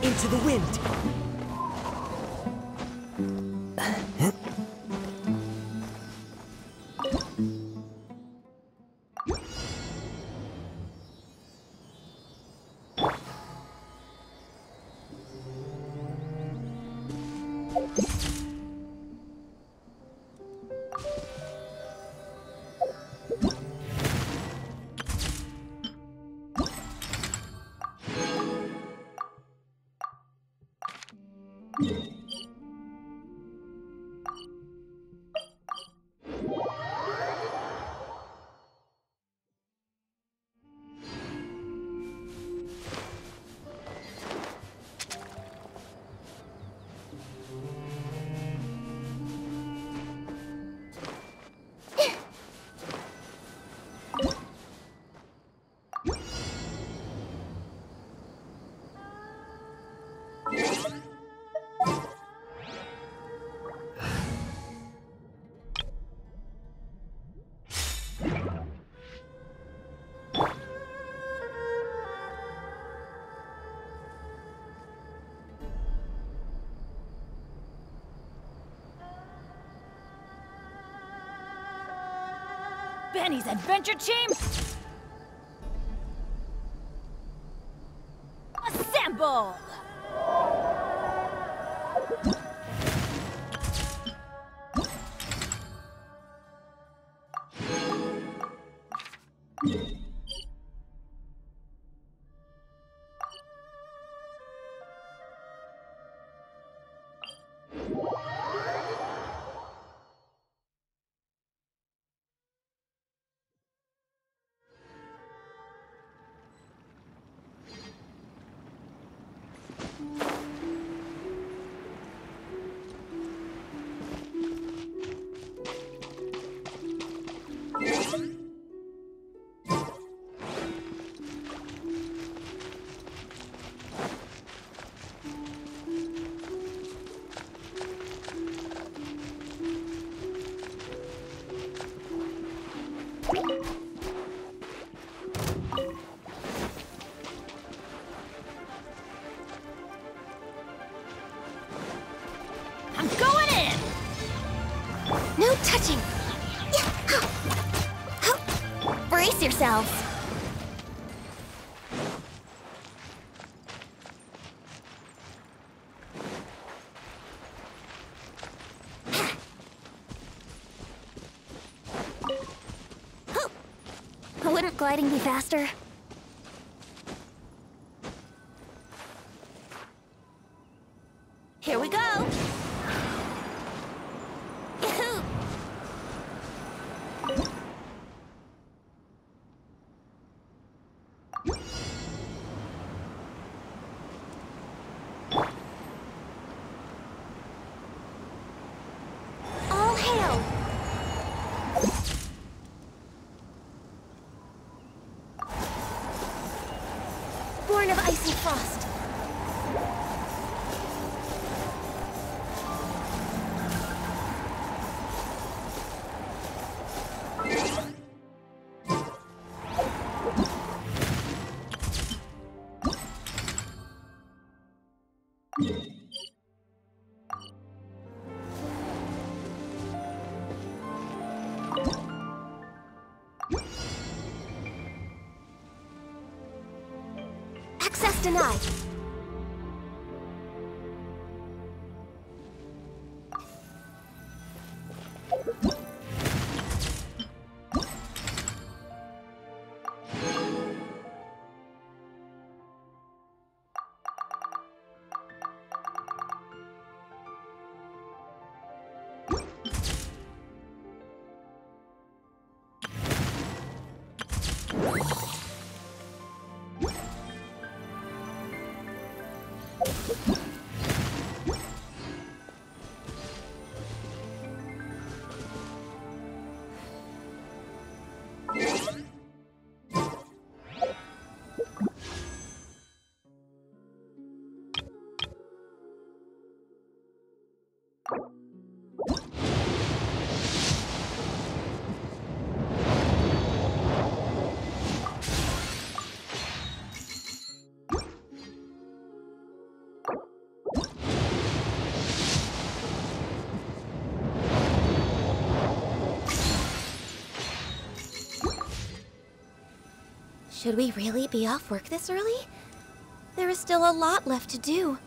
Into the wind! Benny's adventure team! Assemble! I'm going in! No touching! Brace yourselves! Wouldn't gliding be faster? Here we go! Yahoo! All hail! Born of icy frost. Access denied. Should we really be off work this early? There is still a lot left to do.